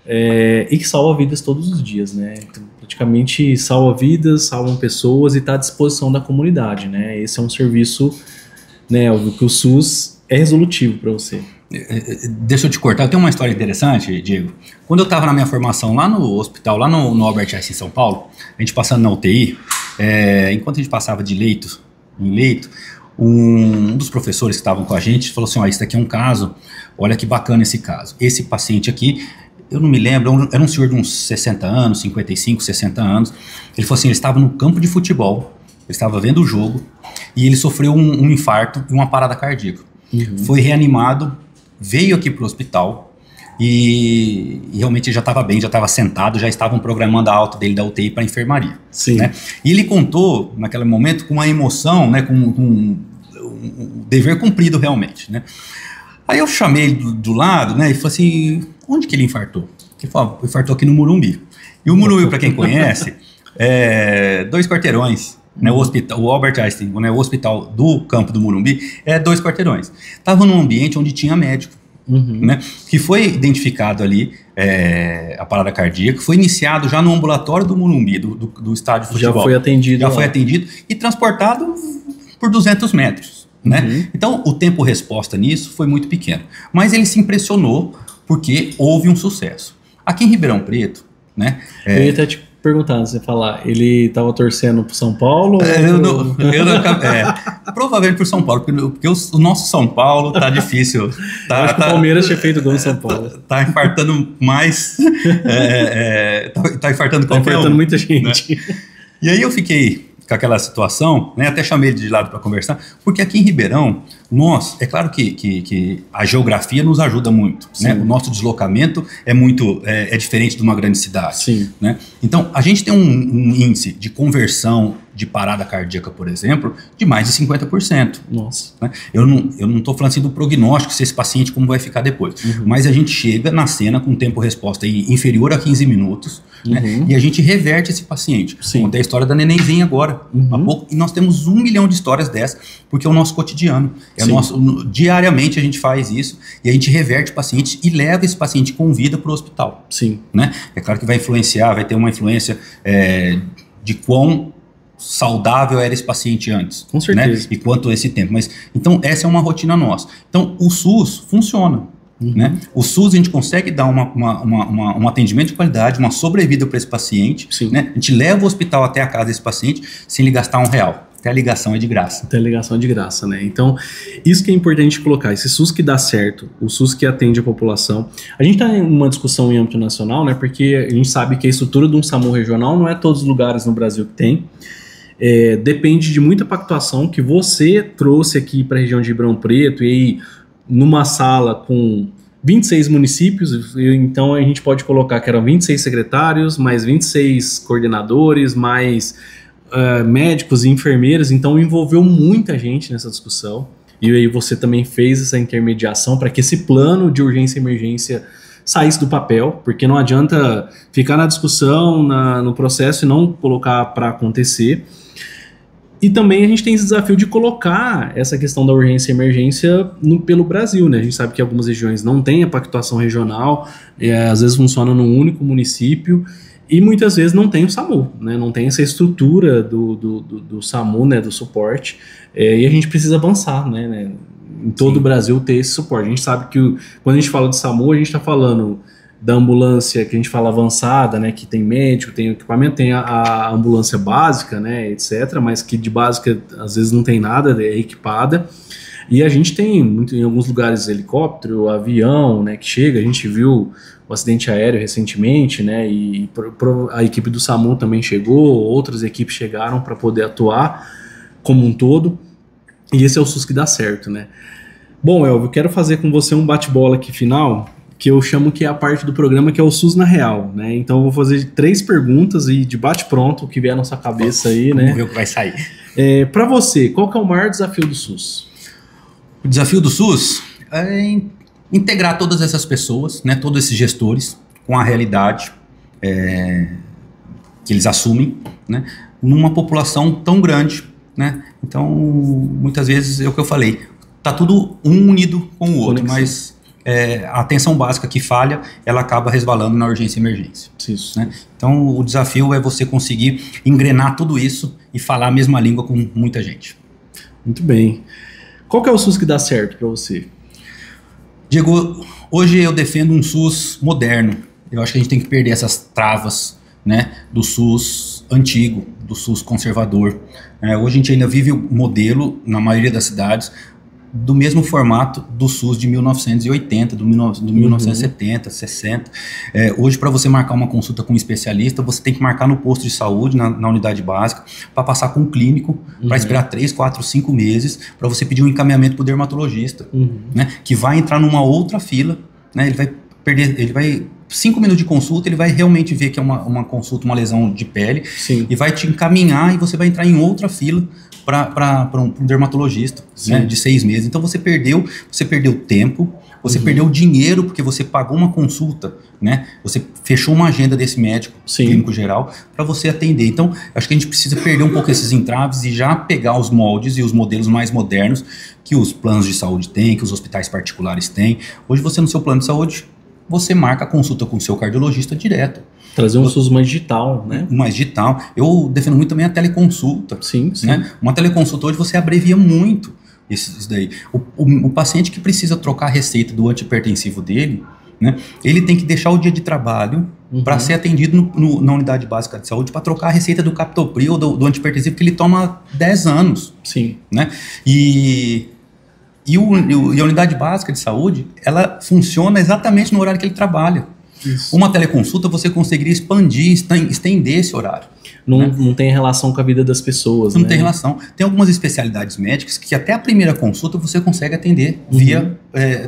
e que salva vidas todos os dias, né? Então, praticamente salva vidas, salvam pessoas e está à disposição da comunidade, né? Esse é um serviço, né, que o SUS é resolutivo para você. Deixa eu te cortar, eu tenho uma história interessante, Diego. Quando eu estava na minha formação lá no hospital, lá no Albert Einstein em São Paulo, a gente passando na UTI, enquanto a gente passava de leito em leito, um dos professores que estavam com a gente falou assim, isso daqui é um caso, olha que bacana esse caso. Esse paciente aqui, eu não me lembro, era um senhor de uns 60 anos, 55, 60 anos. Ele falou assim, ele estava no campo de futebol, ele estava vendo o jogo, e ele sofreu um infarto e uma parada cardíaca. Foi reanimado, veio aqui para o hospital, e realmente ele já estava bem, já estava sentado, já estavam programando a alta dele da UTI para a enfermaria. Sim. Né? E ele contou, naquele momento, com uma emoção, né, com um dever cumprido realmente. Né? Aí eu chamei ele do lado, né, e falei assim, onde que ele infartou? Ele falou, infartou aqui no Morumbi. E o Morumbi, para quem conhece, é 2 quarteirões. Né, o Albert Einstein, né, o hospital do campo do Morumbi, é 2 quarteirões. Estava num ambiente onde tinha médico. Né, que foi identificado ali a parada cardíaca, foi iniciado já no ambulatório do Morumbi, do estádio de futebol. Já foi atendido. Já foi atendido e transportado por 200 metros. Né? Então, o tempo-resposta nisso foi muito pequeno. Mas ele se impressionou porque houve um sucesso. Aqui em Ribeirão Preto, né? Eu ia até te perguntar, você falar, ele estava torcendo pro São Paulo? Provavelmente pro São Paulo, porque o nosso São Paulo tá difícil. Acho que o Palmeiras tinha feito gol no São Paulo. Tá infartando mais. Tá infartando qualquer um. Tá infartando muita gente. Né? E aí eu fiquei com aquela situação, né, até chamei ele de lado para conversar, porque aqui em Ribeirão, é claro que a geografia nos ajuda muito, né? O nosso deslocamento é diferente de uma grande cidade. Sim. Né? Então, a gente tem um índice de conversão de parada cardíaca, por exemplo, de mais de 50%. Nossa. Né? Eu não estou falando assim do prognóstico, se esse paciente como vai ficar depois, mas a gente chega na cena com tempo-resposta inferior a 15 minutos, né? E a gente reverte esse paciente. Contei a história da nenenzinha agora, há pouco, e nós temos 1 milhão de histórias dessas, porque é o nosso cotidiano. Diariamente a gente faz isso, e a gente reverte pacientes e leva esse paciente com vida para o hospital. Sim. Né? É claro que vai influenciar, vai ter uma influência de quão saudável era esse paciente antes. Com certeza. Né? E quanto esse tempo. Mas, então, essa é uma rotina nossa. Então, o SUS funciona. Né? O SUS a gente consegue dar um atendimento de qualidade, uma sobrevida para esse paciente. Né? A gente leva o hospital até a casa desse paciente sem lhe gastar R$1. Até a ligação é de graça. Até a ligação é de graça, né? Então, isso que é importante colocar. Esse SUS que dá certo, o SUS que atende a população. A gente está em uma discussão em âmbito nacional, né? Porque a gente sabe que a estrutura de um SAMU regional não é todos os lugares no Brasil que tem. Depende de muita pactuação que você trouxe aqui para a região de Ribeirão Preto, e aí numa sala com 26 municípios, então a gente pode colocar que eram 26 secretários, mais 26 coordenadores, mais médicos e enfermeiros, então envolveu muita gente nessa discussão, e aí você também fez essa intermediação para que esse plano de urgência e emergência saísse do papel, porque não adianta ficar na discussão, no processo e não colocar para acontecer. E também a gente tem esse desafio de colocar essa questão da urgência e emergência pelo Brasil, né? A gente sabe que algumas regiões não têm a pactuação regional, às vezes funciona num único município, e muitas vezes não tem o SAMU, né? Não tem essa estrutura do SAMU, né? Do suporte, e a gente precisa avançar, né? Em todo o Brasil ter esse suporte. A gente sabe que quando a gente fala de SAMU, a gente está falando da ambulância que a gente fala avançada, né, que tem médico, tem equipamento, tem a ambulância básica, né, etc., mas que de básica às vezes não tem nada, é equipada, e a gente tem em alguns lugares helicóptero, avião, né, que chega, a gente viu o acidente aéreo recentemente, né, e a equipe do SAMU também chegou, outras equipes chegaram para poder atuar como um todo, e esse é o SUS que dá certo, né. Bom, Elvio, eu quero fazer com você um bate-bola aqui final, que eu chamo que é a parte do programa que é o SUS na real, né? Então eu vou fazer 3 perguntas e de bate-pronto o que vier na sua cabeça aí, né? Vamos ver o que vai sair. Para você, qual que é o maior desafio do SUS? O desafio do SUS é integrar todas essas pessoas, né? Todos esses gestores com a realidade que eles assumem, né? Numa população tão grande, né? Então, muitas vezes é o que eu falei, tá tudo um unido com o outro, mas a atenção básica que falha, ela acaba resvalando na urgência e emergência. Isso. Né? Então, o desafio é você conseguir engrenar tudo isso e falar a mesma língua com muita gente. Muito bem. Qual que é o SUS que dá certo para você? Diego, hoje eu defendo um SUS moderno. Eu acho que a gente tem que perder essas travas, né, do SUS antigo, do SUS conservador. Hoje a gente ainda vive o modelo, na maioria das cidades, do mesmo formato do SUS de 1980, do 1970, 60. Hoje, para você marcar uma consulta com um especialista, você tem que marcar no posto de saúde, na unidade básica, para passar com um clínico, para esperar 3, 4, 5 meses, para você pedir um encaminhamento para o dermatologista, né, que vai entrar numa outra fila, né, ele vai 5 minutos de consulta, ele vai realmente ver que é uma consulta, uma lesão de pele, sim, e vai te encaminhar e você vai entrar em outra fila para um dermatologista, né, de 6 meses. Então você perdeu tempo, você perdeu dinheiro porque você pagou uma consulta, né? Você fechou uma agenda desse médico clínico geral para você atender. Então acho que a gente precisa perder um pouco esses entraves e já pegar os moldes e os modelos mais modernos que os planos de saúde têm, que os hospitais particulares têm. Hoje você no seu plano de saúde, você marca a consulta com o seu cardiologista direto. Trazer um SUS mais digital, né? Mais digital. Eu defendo muito também a teleconsulta. Sim. Né? Uma teleconsulta hoje você abrevia muito isso daí. O paciente que precisa trocar a receita do antihipertensivo dele, né, ele tem que deixar o dia de trabalho para ser atendido na unidade básica de saúde para trocar a receita do captopril ou do antihipertensivo que ele toma há 10 anos. Sim. Né? E a unidade básica de saúde, ela funciona exatamente no horário que ele trabalha. Isso. Uma teleconsulta você conseguiria expandir, estender esse horário. Não tem relação com a vida das pessoas. Não tem relação. Tem algumas especialidades médicas que até a primeira consulta você consegue atender via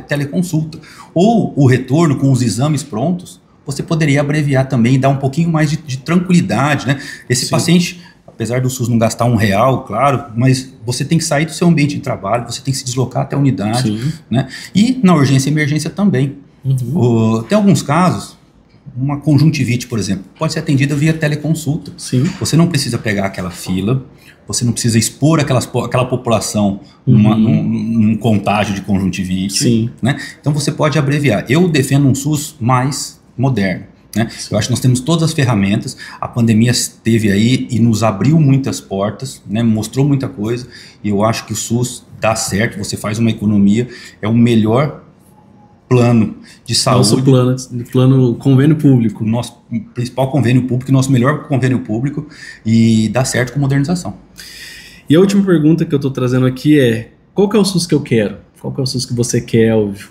teleconsulta. Ou o retorno com os exames prontos, você poderia abreviar também e dar um pouquinho mais de tranquilidade, né? Esse paciente, apesar do SUS não gastar R$1, claro, mas você tem que sair do seu ambiente de trabalho, você tem que se deslocar até a unidade, né? E na urgência e emergência também. Tem alguns casos, uma conjuntivite, por exemplo, pode ser atendida via teleconsulta. Sim. Você não precisa pegar aquela fila, você não precisa expor aquela população num contágio de conjuntivite. Sim. Né? Então você pode abreviar. Eu defendo um SUS mais moderno. Né? Eu acho que nós temos todas as ferramentas, a pandemia esteve aí e nos abriu muitas portas, né? Mostrou muita coisa, e eu acho que o SUS dá certo, você faz uma economia, é o melhor plano de saúde. Nosso plano convênio público. Nosso principal convênio público, nosso melhor convênio público, e dá certo com modernização. E a última pergunta que eu estou trazendo aqui é, qual que é o SUS que eu quero? Qual que é o SUS que você quer, Elvio?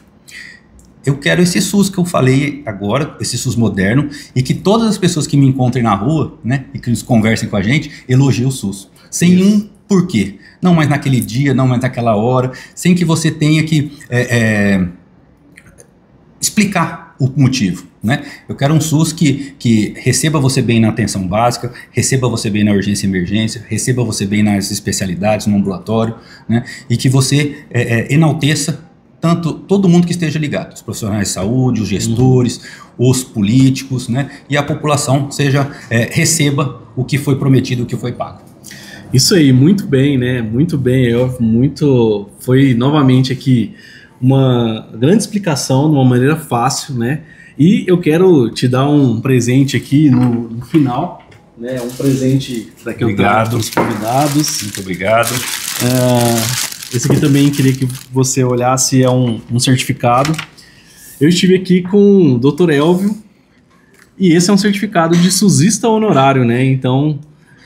Eu quero esse SUS que eu falei agora, esse SUS moderno, e que todas as pessoas que me encontrem na rua, né, e que nos conversem com a gente, elogiem o SUS. Sem um porquê. Não mais naquele dia, não mais naquela hora, sem que você tenha que explicar o motivo, né? Eu quero um SUS que receba você bem na atenção básica, receba você bem na urgência e emergência, receba você bem nas especialidades, no ambulatório, né? E que você enalteça todo mundo que esteja ligado, os profissionais de saúde, os gestores, os políticos, né? E a população receba o que foi prometido, o que foi pago. Isso aí, muito bem, né? Muito bem, foi novamente aqui uma grande explicação, de uma maneira fácil, né? E eu quero te dar um presente aqui no final, né? Um presente para que eu trago os convidados. Muito obrigado. Esse aqui também queria que você olhasse, é um certificado. Eu estive aqui com o Dr. Elvio e esse é um certificado de SUSista honorário, né? Então,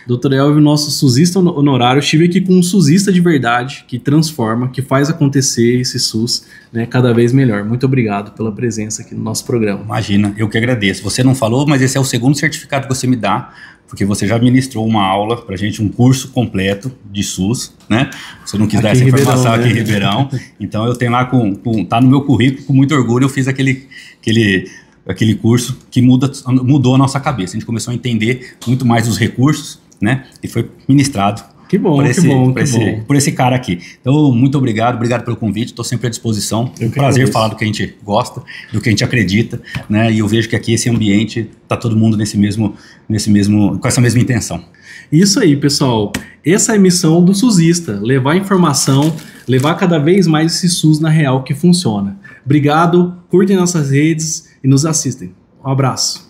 Dr. Elvio, nosso SUSista honorário, estive aqui com um SUSista de verdade, que transforma, que faz acontecer esse SUS, né, cada vez melhor. Muito obrigado pela presença aqui no nosso programa. Imagina, eu que agradeço. Você não falou, mas esse é o segundo certificado que você me dá, porque você já ministrou uma aula pra gente, um curso completo de SUS, né? Você não quis dar essa informação aqui em Ribeirão. Então eu tenho lá, tá no meu currículo, com muito orgulho, eu fiz aquele curso que mudou a nossa cabeça. A gente começou a entender muito mais os recursos, né? E foi ministrado. Que bom, por esse cara aqui. Então, muito obrigado pelo convite, estou sempre à disposição. É um prazer falar do que a gente gosta, do que a gente acredita, né? E eu vejo que aqui esse ambiente está todo mundo com essa mesma intenção. Isso aí, pessoal. Essa é a missão do SUSista, levar informação, levar cada vez mais esse SUS na real que funciona. Obrigado, curtem nossas redes e nos assistem. Um abraço.